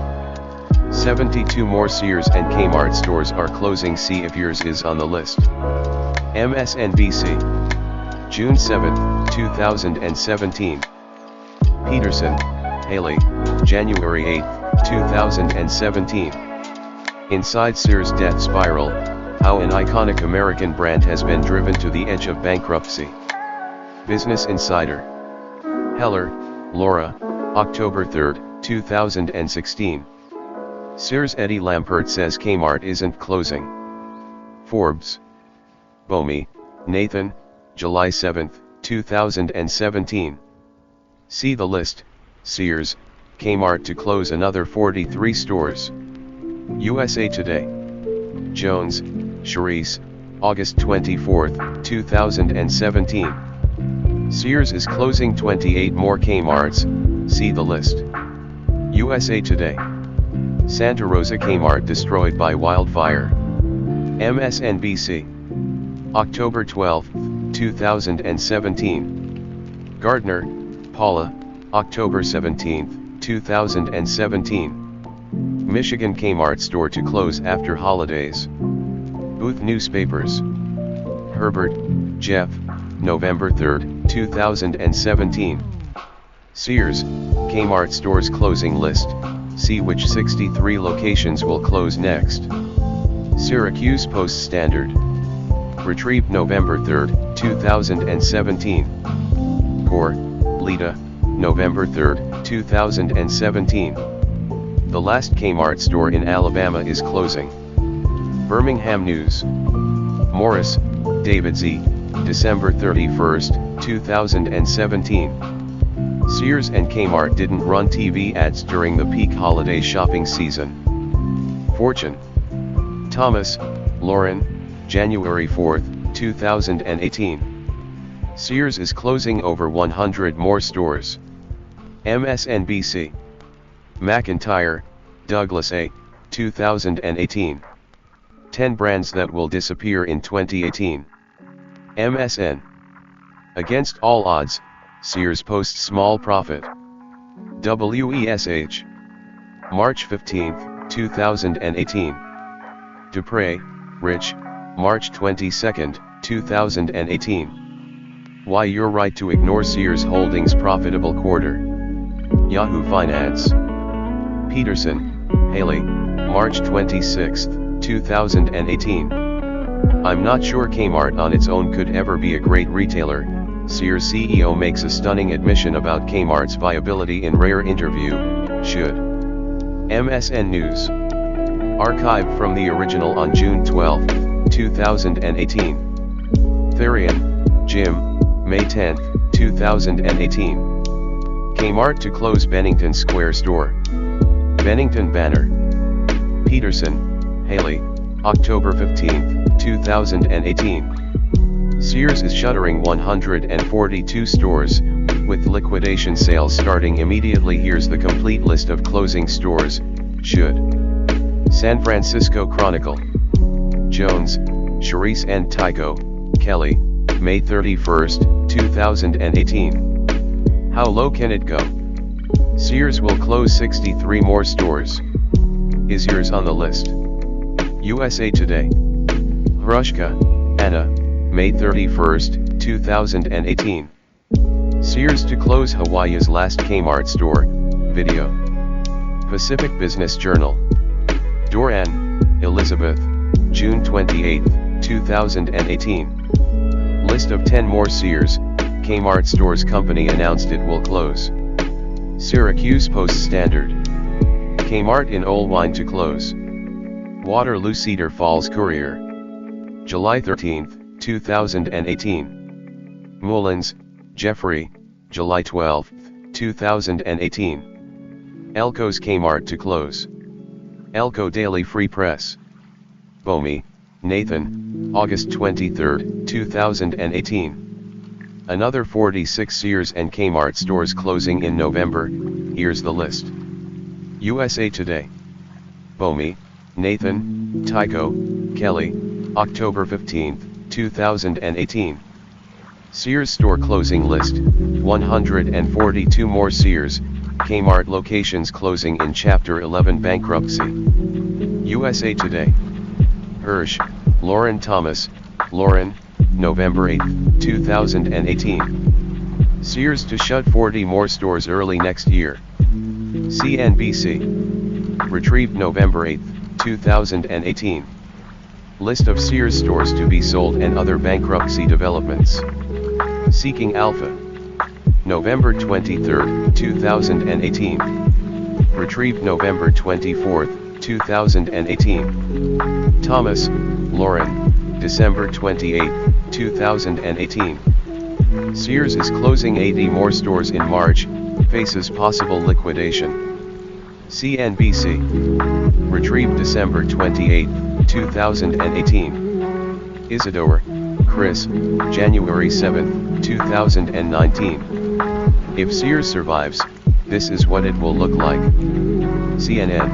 72 more Sears and Kmart stores are closing, see if yours is on the list. MSNBC. June 7, 2017. Peterson, Haley, January 8, 2017. Inside Sears' death spiral, how an iconic American brand has been driven to the edge of bankruptcy. Business Insider. Heller, Laura, October 3, 2016. Sears Eddie Lampert says Kmart isn't closing. Forbes. Bomey, Nathan, July 7, 2017. See the list, Sears, Kmart to close another 43 stores. USA Today. Jones, Charisse, August 24, 2017. Sears is closing 28 more Kmarts, see the list. USA Today. Santa Rosa Kmart destroyed by wildfire. MSNBC. October 12, 2017. Gardner, Paula, October 17, 2017. Michigan Kmart store to close after holidays. Booth Newspapers. Herbert, Jeff, November 3, 2017. Sears, Kmart stores closing list, see which 63 locations will close next. Syracuse Post-Standard. Retrieved November 3, 2017. Core, Lita, November 3, 2017. The last Kmart store in Alabama is closing. Birmingham News. Morris, David Z., December 31, 2017. Sears and Kmart didn't run TV ads during the peak holiday shopping season. Fortune. Thomas, Lauren, January 4, 2018. Sears is closing over 100 more stores. MSNBC. McIntyre, Douglas A., 2018. 10 brands that will disappear in 2018. MSN. Against all odds, Sears posts small profit. WESH. March 15, 2018. Dupre, Rich, March 22, 2018. Why you're right to ignore Sears Holdings' profitable quarter. Yahoo Finance. Peterson, Haley, March 26, 2018. I'm not sure Kmart on its own could ever be a great retailer. Sears CEO makes a stunning admission about Kmart's viability in rare interview, should. MSN News. Archived from the original on June 12, 2018. Therian, Jim, May 10, 2018. Kmart to close Bennington Square store. Bennington banner. Peterson, Haley, October 15, 2018. Sears is shuttering 142 stores, with liquidation sales starting immediately. Here's the complete list of closing stores, should. San Francisco Chronicle. Jones, Charisse and Tycho, Kelly, May 31, 2018. How low can it go? Sears will close 63 more stores. Is yours on the list? USA Today. Hrushka, Anna, May 31, 2018. Sears to close Hawaii's last Kmart store, video. Pacific Business Journal. Doran, Elizabeth, June 28, 2018. List of 10 more Sears, Kmart stores company announced it will close. Syracuse Post-Standard. Kmart in Olwine to close. Waterloo Cedar Falls Courier. July 13, 2018. Mullins, Jeffrey, July 12, 2018. Elko's Kmart to close. Elko Daily Free Press. Bomi, Nathan, August 23, 2018. Another 46 Sears and Kmart stores closing in November. Here's the list. USA Today. Bomi, Nathan, Tycho, Kelly, October 15, 2018. Sears store closing list, 142 more Sears, Kmart locations closing in Chapter 11 bankruptcy. USA Today. Hirsch, Lauren Thomas, Lauren, November 8, 2018. Sears to shut 40 more stores early next year. CNBC. Retrieved November 8, 2018. List of Sears stores to be sold and other bankruptcy developments. Seeking Alpha. November 23, 2018. Retrieved November 24, 2018. Thomas, Lauren, December 28, 2018. Sears is closing 80 more stores in March, faces possible liquidation. CNBC. Retrieved December 28, 2018. Isidore, Chris, January 7, 2019. If Sears survives, this is what it will look like. CNN.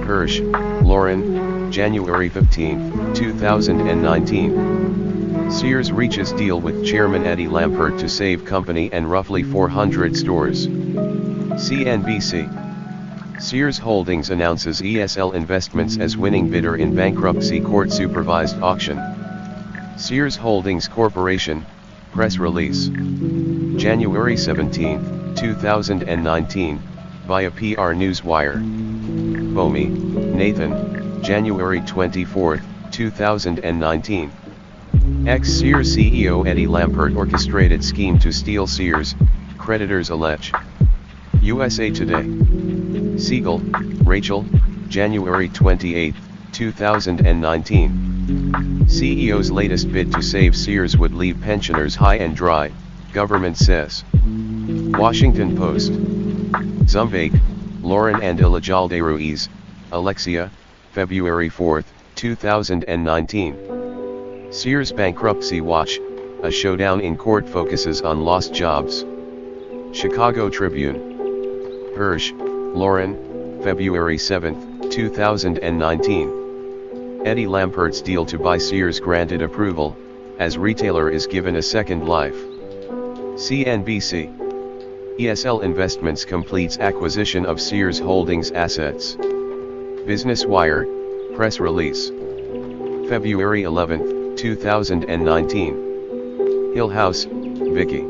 Hirsch, Lauren, January 15, 2019. Sears reaches deal with Chairman Eddie Lampert to save company and roughly 400 stores. CNBC. Sears Holdings announces ESL Investments as winning bidder in bankruptcy court-supervised auction. Sears Holdings Corporation, press release. January 17, 2019, via PR Newswire. Bomi, Nathan, January 24, 2019. Ex-Sears CEO Eddie Lampert orchestrated scheme to steal Sears, creditors allege. USA Today. Siegel, Rachel, January 28, 2019. CEO's latest bid to save Sears would leave pensioners high and dry, government says. Washington Post. Zumbake, Lauren and Ilajalde Ruiz, Alexia, February 4, 2019. Sears Bankruptcy Watch, a showdown in court focuses on lost jobs. Chicago Tribune. Hirsch, Lauren, February 7, 2019. Eddie Lampert's deal to buy Sears granted approval, as retailer is given a second life. CNBC. ESL Investments completes acquisition of Sears Holdings assets. Business Wire, press release. February 11, 2019. Hill House, Vicky.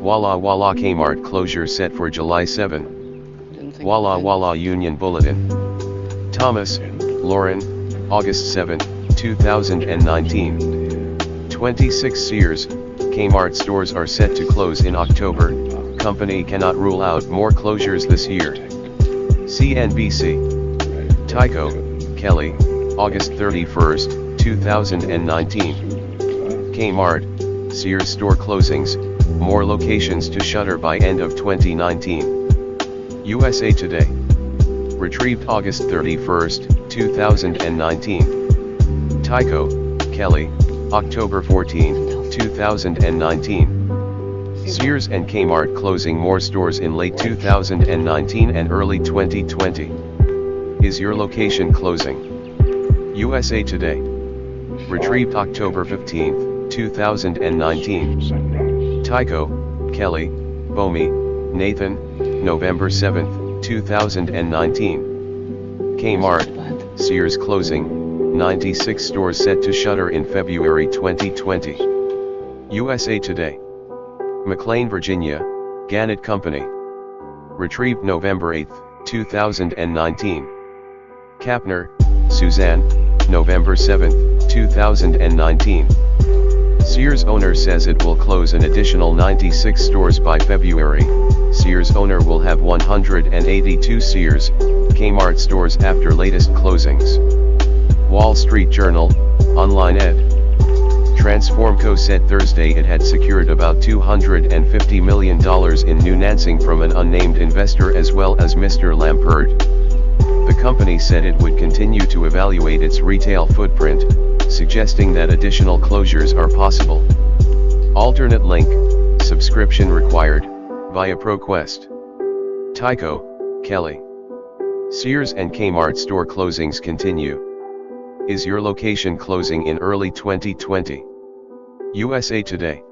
Walla Walla Kmart closure set for July 7. Walla Walla Union Bulletin. Thomas, Lauren, August 7, 2019. 26 Sears, Kmart stores are set to close in October, company cannot rule out more closures this year. CNBC. Tycho, Kelly, August 31, 2019. Kmart, Sears store closings, more locations to shutter by end of 2019. USA Today. Retrieved August 31, 2019. Tycho, Kelly, October 14, 2019. Sears and Kmart closing more stores in late 2019 and early 2020. Is your location closing? USA Today. Retrieved October 15, 2019. Tycho, Kelly, Bomi, Nathan, November 7, 2019. Kmart, Sears closing, 96 stores set to shutter in February 2020. USA Today. McLean, Virginia, Gannett Company. Retrieved November 8, 2019. Kapner, Suzanne, November 7, 2019. Sears owner says it will close an additional 96 stores by February. Sears owner will have 182 Sears, Kmart stores after latest closings. Wall Street Journal, online ed. Transformco said Thursday it had secured about $250 million in new financing from an unnamed investor as well as Mr. Lampert. The company said it would continue to evaluate its retail footprint, suggesting that additional closures are possible. Alternate link, subscription required, via ProQuest. Tycho, Kelly. Sears and Kmart store closings continue. Is your location closing in early 2020? USA Today.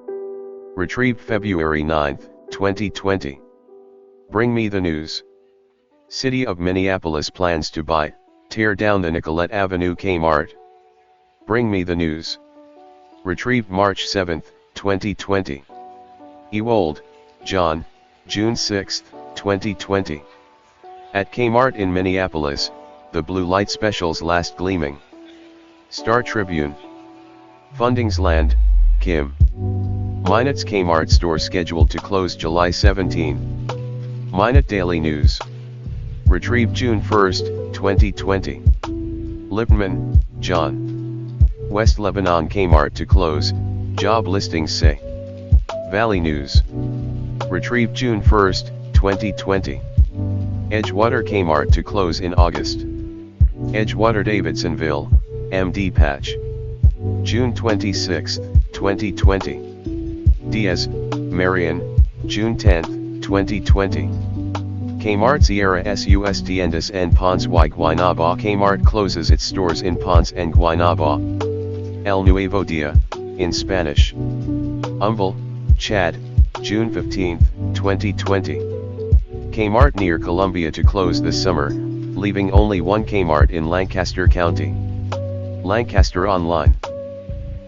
Retrieved February 9, 2020. Bring me the news. City of Minneapolis plans to buy, tear down the Nicollet Avenue Kmart. Bring me the news. Retrieved March 7, 2020. Ewald, John, June 6, 2020. At Kmart in Minneapolis, the blue light specials last gleaming. Star Tribune. Fundings land, Kim. Minot's Kmart store scheduled to close July 17. Minot Daily News. Retrieved June 1, 2020. Lipman, John. West Lebanon Kmart to close, job listings say. Valley News. Retrieved June 1, 2020. Edgewater Kmart to close in August. Edgewater Davidsonville, MD Patch. June 26, 2020. Diaz, Marion, June 10, 2020. Kmart Sierra Sus Tiendas en Ponce y Guaynabo. Kmart closes its stores in Ponce and Guaynabo. El Nuevo Dia, in Spanish. Umbel, Chad, June 15, 2020. Kmart near Columbia to close this summer, leaving only one Kmart in Lancaster County. Lancaster Online.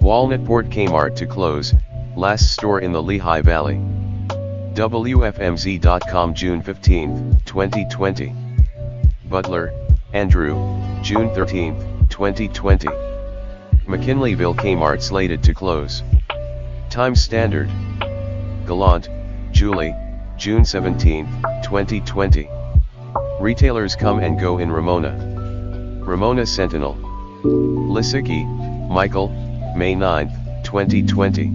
Walnutport Kmart to close, last store in the Lehigh Valley. WFMZ.com June 15, 2020. Butler, Andrew, June 13, 2020. McKinleyville Kmart slated to close. Times Standard. Gallant, Julie, June 17, 2020. Retailers come and go in Ramona. Ramona Sentinel. Lisicki, Michael, May 9, 2020.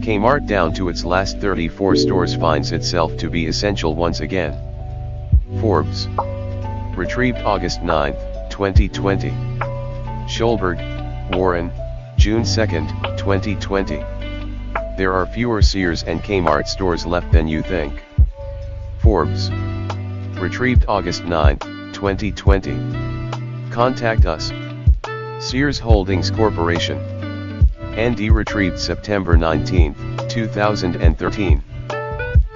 Kmart down to its last 34 stores finds itself to be essential once again. Forbes. Retrieved August 9, 2020. Schulberg, Warren, June 2, 2020. There are fewer Sears and Kmart stores left than you think. Forbes. Retrieved August 9, 2020. Contact us. Sears Holdings Corporation. ND retrieved September 19, 2013.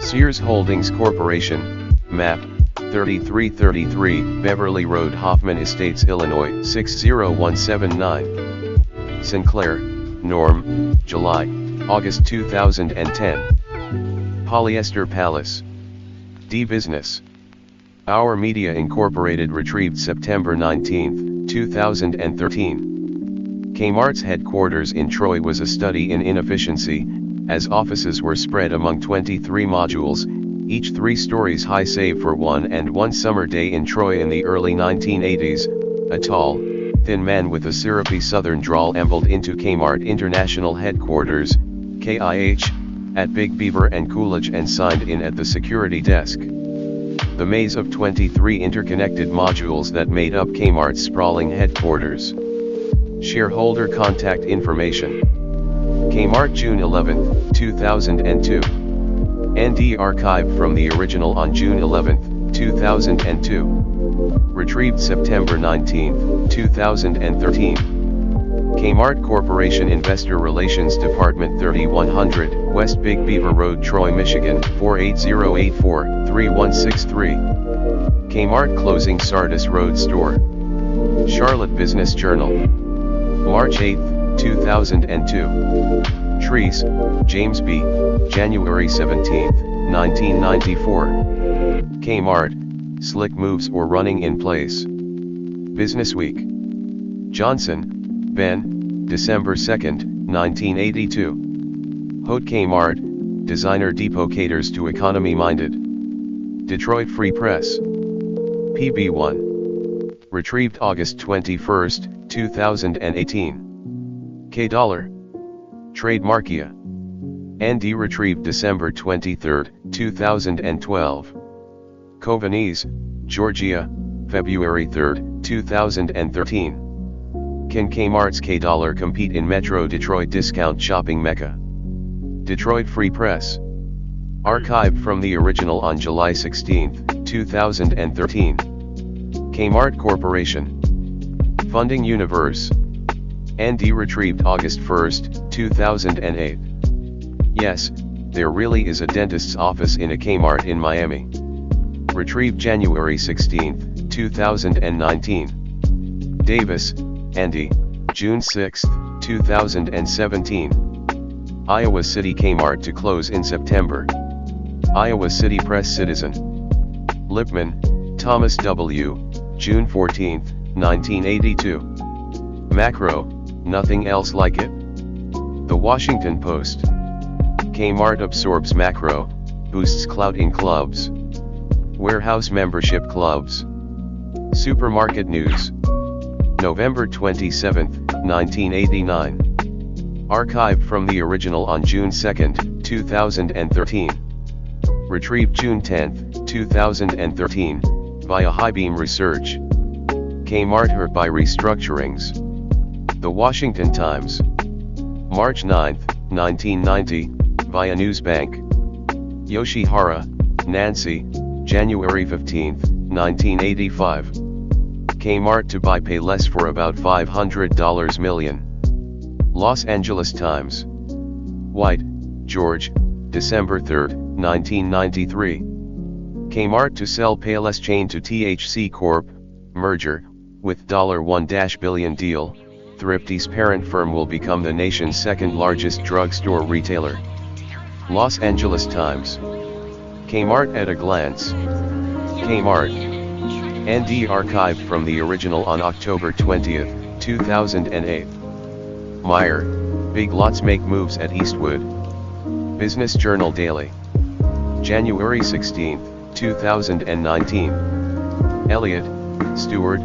Sears Holdings Corporation, map, 3333 Beverly Road, Hoffman Estates, Illinois 60179. Sinclair, Norm, July, August 2010. Polyester Palace. D Business. Our Media Incorporated retrieved September 19, 2013. Kmart's headquarters in Troy was a study in inefficiency, as offices were spread among 23 modules, each 3 stories high save for one summer day in Troy in the early 1980s. A tall, thin man with a syrupy southern drawl ambled into Kmart International Headquarters, KIH, at Big Beaver and Coolidge and signed in at the security desk. The maze of 23 interconnected modules that made up Kmart's sprawling headquarters. Shareholder contact information. Kmart June 11, 2002. ND archived from the original on June 11, 2002. Retrieved September 19, 2013. Kmart Corporation Investor Relations Department 3100, West Big Beaver Road, Troy, Michigan, 48084-3163. Kmart closing Sardis Road store. Charlotte Business Journal. March 8, 2002. Trees, James B., January 17, 1994. Kmart, slick moves or running in place. Business Week. Johnson, Ben, December 2, 1982. Haute Kmart, Designer Depot caters to economy-minded. Detroit Free Press. PB1. Retrieved August 21, 2018. K-Dollar. Trademarkia. ND retrieved December 23, 2012. Covanese, Georgia, February 3, 2013. Can Kmart's K-Dollar compete in Metro Detroit discount shopping mecca? Detroit Free Press. Archived from the original on July 16, 2013. Kmart Corporation. Funding Universe. ND retrieved August 1, 2008. Yes, there really is a dentist's office in a Kmart in Miami. Retrieved January 16, 2019. Davis, Andy, June 6, 2017. Iowa City Kmart to close in September. Iowa City Press Citizen. Lipman, Thomas W., June 14, 1982. Macro, nothing else like it? The Washington Post. Kmart absorbs Macro, boosts clout in clubs. Warehouse membership clubs. Supermarket News. November 27, 1989. Archived from the original on June 2, 2013. Retrieved June 10, 2013, via Highbeam Research. Kmart hurt by restructurings. The Washington Times. March 9, 1990, via Newsbank. Yoshihara, Nancy, January 15, 1985. Kmart to buy pay less for about $500 million. Los Angeles Times. White, George, December 3, 1993. Kmart to sell Payless chain to THC Corp. Merger, with $1 billion deal. Thrifty's parent firm will become the nation's second largest drugstore retailer. Los Angeles Times. Kmart at a glance. Kmart. ND archived from the original on October 20, 2008. Meyer, big lots make moves at Eastwood. Business Journal Daily. January 16, 2019. Elliott, Stewart,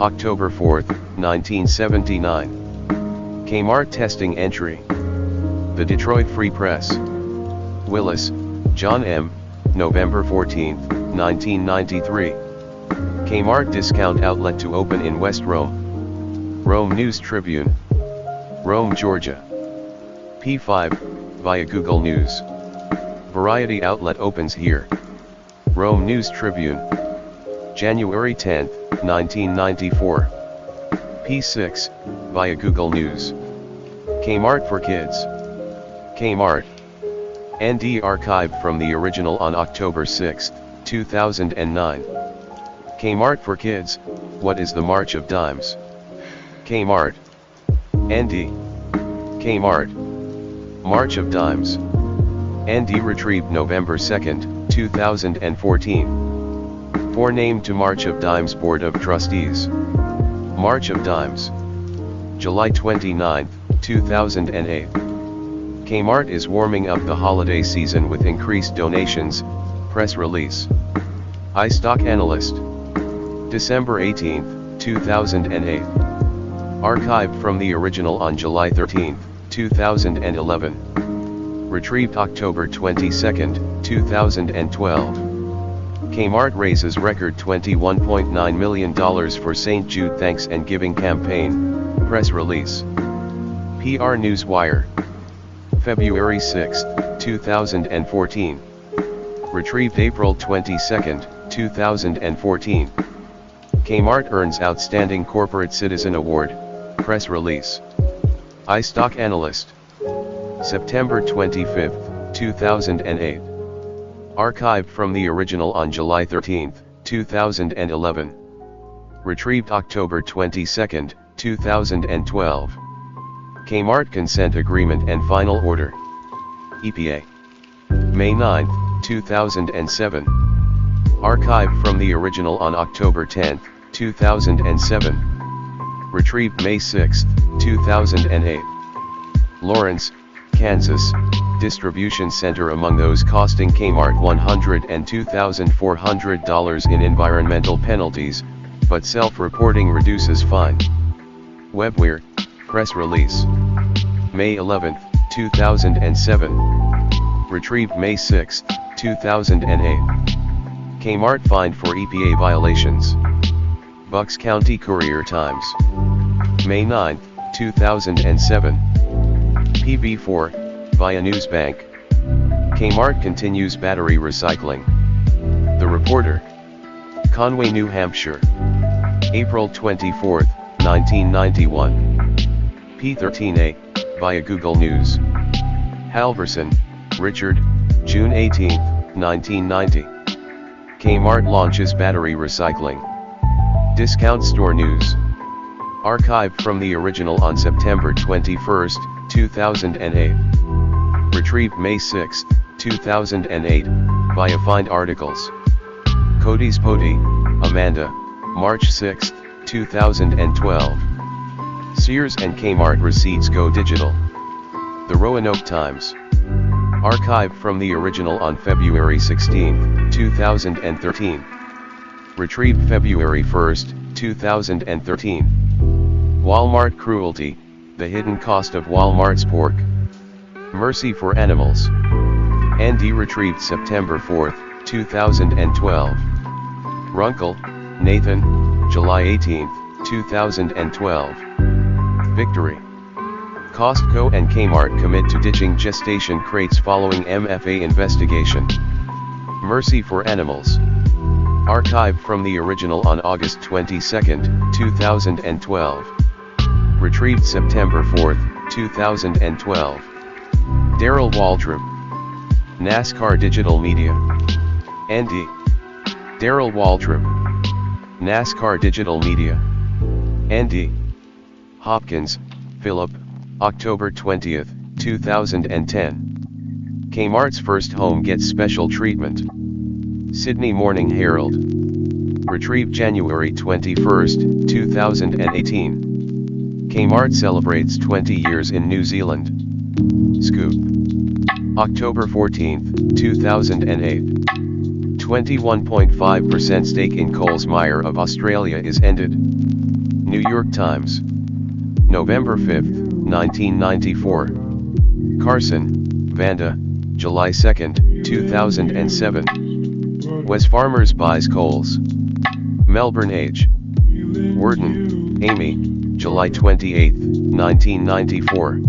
October 4, 1979. Kmart testing entry. The Detroit Free Press. Willis, John M., November 14, 1993. Kmart discount outlet to open in West Rome. Rome News Tribune. Rome, Georgia. P5, via Google News. Variety outlet opens here. Rome News Tribune. January 10, 1994. P6, via Google News. Kmart for Kids. Kmart. ND archived from the original on October 6, 2009. Kmart for Kids, what is the March of Dimes? Kmart. ND. Kmart. March of Dimes. ND retrieved November 2, 2014. Forenamed to March of Dimes Board of Trustees. March of Dimes. July 29, 2008. Kmart is warming up the holiday season with increased donations, press release. iStock Analyst. December 18, 2008. Archived from the original on July 13, 2011. Retrieved October 22, 2012. Kmart raises record $21.9 million for St. Jude Thanks and Giving campaign, press release. PR Newswire. February 6, 2014. Retrieved April 22, 2014. Kmart earns Outstanding Corporate Citizen Award, press release. iStock Analyst. September 25, 2008. Archived from the original on July 13, 2011. Retrieved October 22, 2012. Kmart Consent Agreement and Final Order. EPA. May 9, 2007. Archived from the original on October 10, 2007. Retrieved May 6, 2008. Lawrence, Kansas, distribution center among those costing Kmart $102,400 in environmental penalties, but self-reporting reduces fine. Webware, press release. May 11, 2007. Retrieved May 6, 2008. Kmart fined for EPA violations. Bucks County Courier-Times. May 9, 2007. PB4, via Newsbank. Kmart continues battery recycling. The Reporter. Conway, New Hampshire. April 24, 1991. P13A, via Google News. Halverson, Richard, June 18, 1990. Kmart launches battery recycling. Discount Store News. Archived from the original on September 21, 2008. Retrieved May 6, 2008, via Find Articles. Cody's Pody, Amanda, March 6, 2012. Sears and Kmart receipts go digital. The Roanoke Times. Archived from the original on February 16, 2013. Retrieved February 1, 2013. Walmart Cruelty, the hidden cost of Walmart's pork. Mercy for Animals. ND retrieved September 4, 2012. Runkle, Nathan, July 18, 2012. Victory. Costco and Kmart commit to ditching gestation crates following MFA investigation. Mercy for Animals. Archived from the original on August 22, 2012. Retrieved September 4, 2012. Darrell Waldrop. NASCAR Digital Media. ND. Darrell Waldrop. NASCAR Digital Media. ND. Hopkins, Philip, October 20, 2010. Kmart's first home gets special treatment. Sydney Morning Herald. Retrieved January 21, 2018. Kmart celebrates 20 years in New Zealand. Scoop. October 14, 2008. 21.5% stake in Coles Myer of Australia is ended. New York Times. November 5, 1994. Carson, Vanda, July 2, 2007. Wes Farmers buys Coles. Melbourne Age. Worden, Amy, July 28, 1994.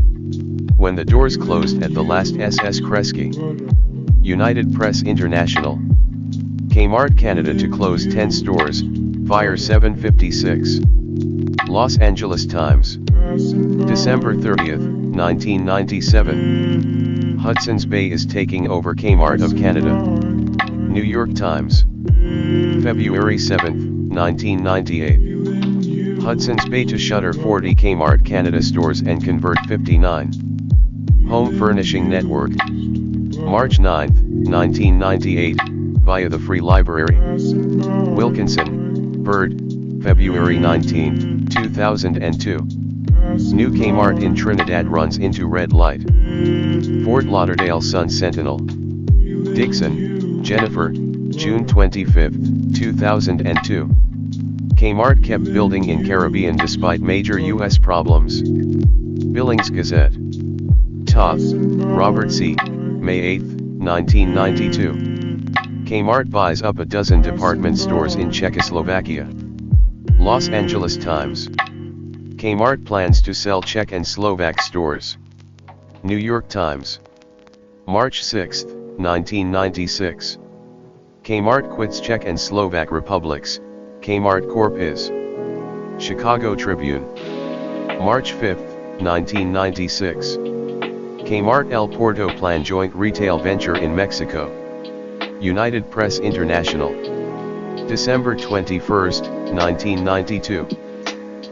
When the doors closed at the last SS Kresge. United Press International. Kmart Canada to close 10 stores, fire 756. Los Angeles Times. December 30, 1997. Hudson's Bay is taking over Kmart of Canada. New York Times. February 7, 1998. Hudson's Bay to shutter 40 Kmart Canada stores and convert 59. Home Furnishing Network. March 9, 1998, via the Free Library. Wilkinson, Bird, February 19, 2002. New Kmart in Trinidad runs into red light. Fort Lauderdale Sun-Sentinel. Dixon, Jennifer, June 25, 2002. Kmart kept building in Caribbean despite major U.S. problems. Billings Gazette. Toth, Robert C., May 8, 1992. Kmart buys up a dozen department stores in Czechoslovakia. Los Angeles Times. Kmart plans to sell Czech and Slovak stores. New York Times. March 6, 1996. Kmart quits Czech and Slovak republics, Kmart Corp is. Chicago Tribune. March 5, 1996. Kmart El Porto plan joint retail venture in Mexico. United Press International. December 21, 1992.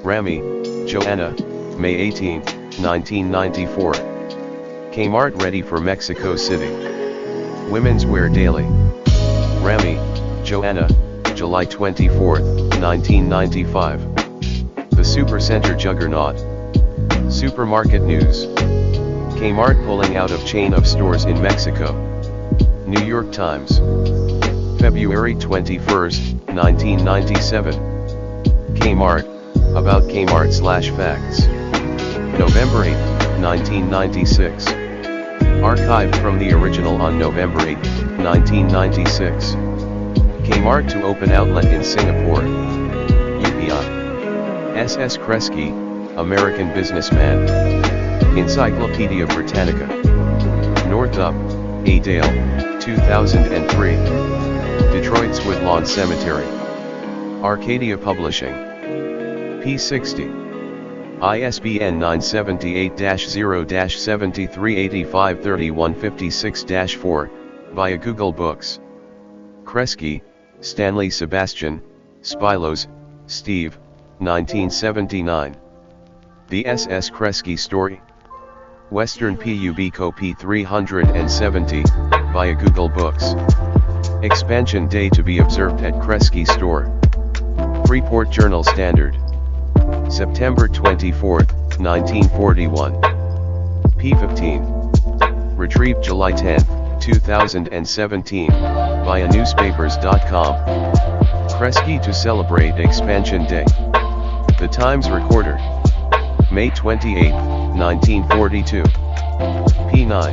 Rami, Joanna, May 18, 1994. Kmart ready for Mexico City. Women's Wear Daily. Rami, Joanna, July 24, 1995. The Supercenter Juggernaut. Supermarket News. Kmart pulling out of chain of stores in Mexico. New York Times. February 21, 1997. Kmart, about Kmart/facts. November 8, 1996. Archived from the original on November 8, 1996. Kmart to open outlet in Singapore. UPI. S.S. Kresge, American businessman. Encyclopedia Britannica. Northup, A. Dale, 2003. Detroit's Woodlawn Cemetery. Arcadia Publishing. P60. ISBN 978-0-73853156-4, via Google Books. Kresge, Stanley Sebastian, Spilos, Steve, 1979. The S.S. Kresge Story. Western Pub Co. p. 370, via Google Books. Expansion Day to be observed at Kresge Store. Freeport Journal Standard. September 24, 1941. P15. Retrieved July 10, 2017, via newspapers.com. Kresge to celebrate Expansion Day. The Times Recorder. May 28, 1942. P9.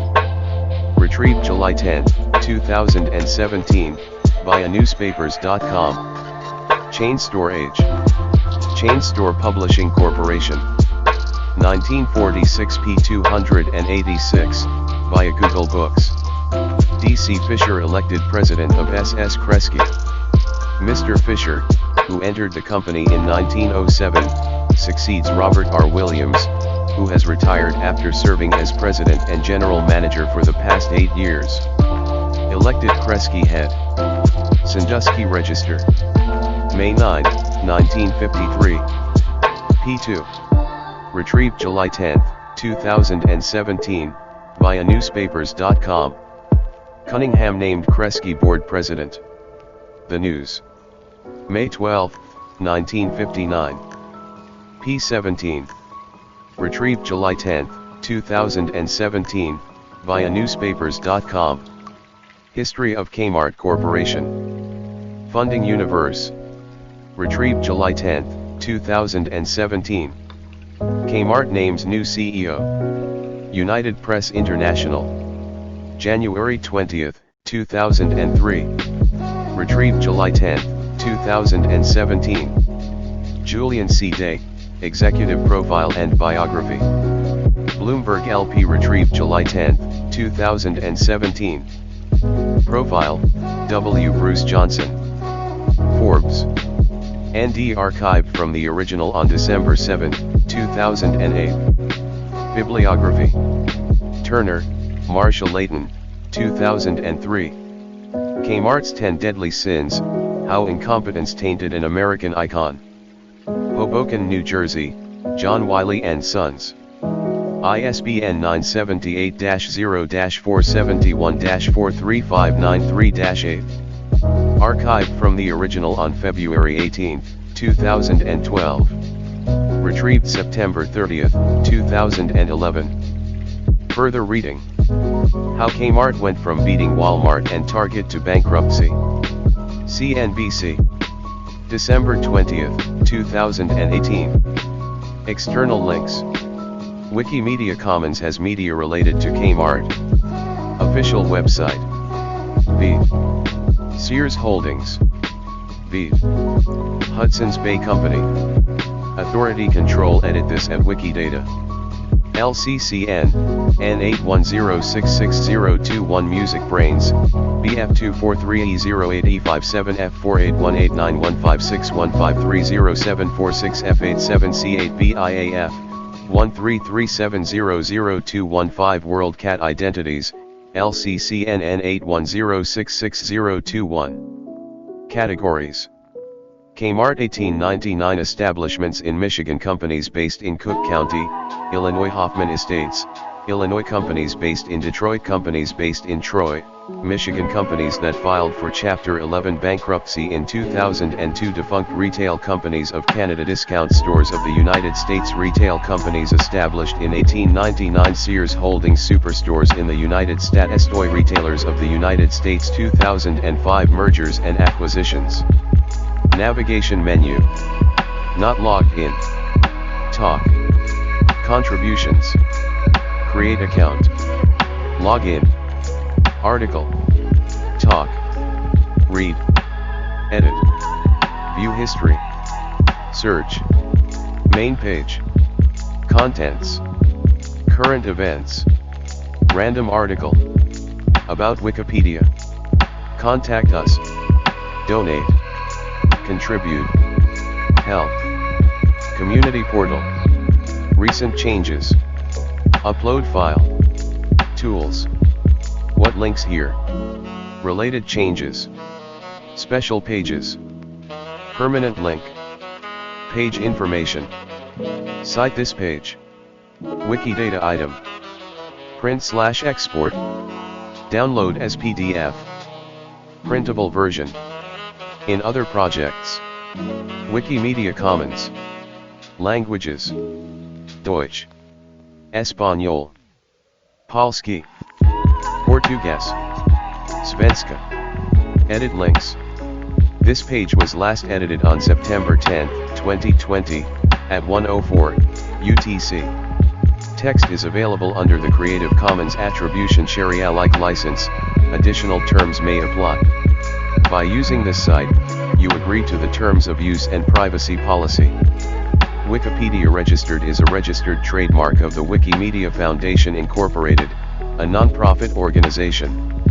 Retrieved July 10, 2017, via newspapers.com. Chain Store Age. Chain Store Publishing Corporation. 1946 p. 286, via Google Books. D.C. Fisher elected president of S.S. Kresge. Mr. Fisher, who entered the company in 1907, succeeds Robert R. Williams, who has retired after serving as president and general manager for the past 8 years. Elected Kresge head. Sandusky Register. May 9, 1953. P2. Retrieved July 10, 2017, via newspapers.com. Cunningham named Kresge board president. The News. May 12, 1959. P17. Retrieved July 10, 2017, via newspapers.com. History of Kmart Corporation. Funding Universe. Retrieved July 10, 2017. Kmart names new CEO. United Press International. January 20, 2003. Retrieved July 10, 2017. Julian C. Day, Executive Profile and Biography. Bloomberg LP retrieved July 10, 2017. Profile, W. Bruce Johnson. Forbes. ND archived from the original on December 7, 2008. Bibliography. Turner, Marshall Layton, 2003. Kmart's 10 Deadly Sins, How Incompetence Tainted an American Icon. Hoboken, New Jersey, John Wiley & Sons. ISBN 978-0-471-43593-8. Archived from the original on February 18, 2012. Retrieved September 30, 2011. Further reading. How Kmart went from beating Walmart and Target to bankruptcy. CNBC. December 20th, 2018. External links. Wikimedia Commons has media related to Kmart. Official website. V. Sears Holdings. V. Hudson's Bay Company. Authority control. Edit this at Wikidata. LCCN, N81066021 Music Brains, BF243E085781561530746F87C8BIAF, 133700215 World Cat Identities, LCCN N81066021. Categories. Kmart 1899 establishments in Michigan. Companies based in Cook County, Illinois. Hoffman Estates, Illinois. Companies based in Detroit. Companies based in Troy, Michigan. Companies that filed for Chapter 11 bankruptcy in 2002. Defunct Retail Companies of Canada. Discount Stores of the United States. Retail companies established in 1899. Sears Holdings. Superstores in the United States. Toy Retailers of the United States. 2005 Mergers and acquisitions. Navigation menu. Not logged in. Talk. Contributions. Create account. Login. Article. Talk. Read. Edit. View history. Search. Main page. Contents. Current events. Random article. About Wikipedia. Contact us. Donate. Contribute. Help. Community portal. Recent changes. Upload file. Tools. What links here? Related changes. Special pages. Permanent link. Page information. Cite this page. Wikidata item. Print/export. Download as PDF. Printable version. In other projects. Wikimedia Commons. Languages. Deutsch. Espanol. Polski. Portuguese. Svenska. Edit links. This page was last edited on September 10, 2020, at 1:04 UTC. Text is available under the Creative Commons Attribution Share Alike license. Additional terms may apply. By using this site, you agree to the terms of use and privacy policy. Wikipedia Registered is a registered trademark of the Wikimedia Foundation Incorporated, a non-profit organization.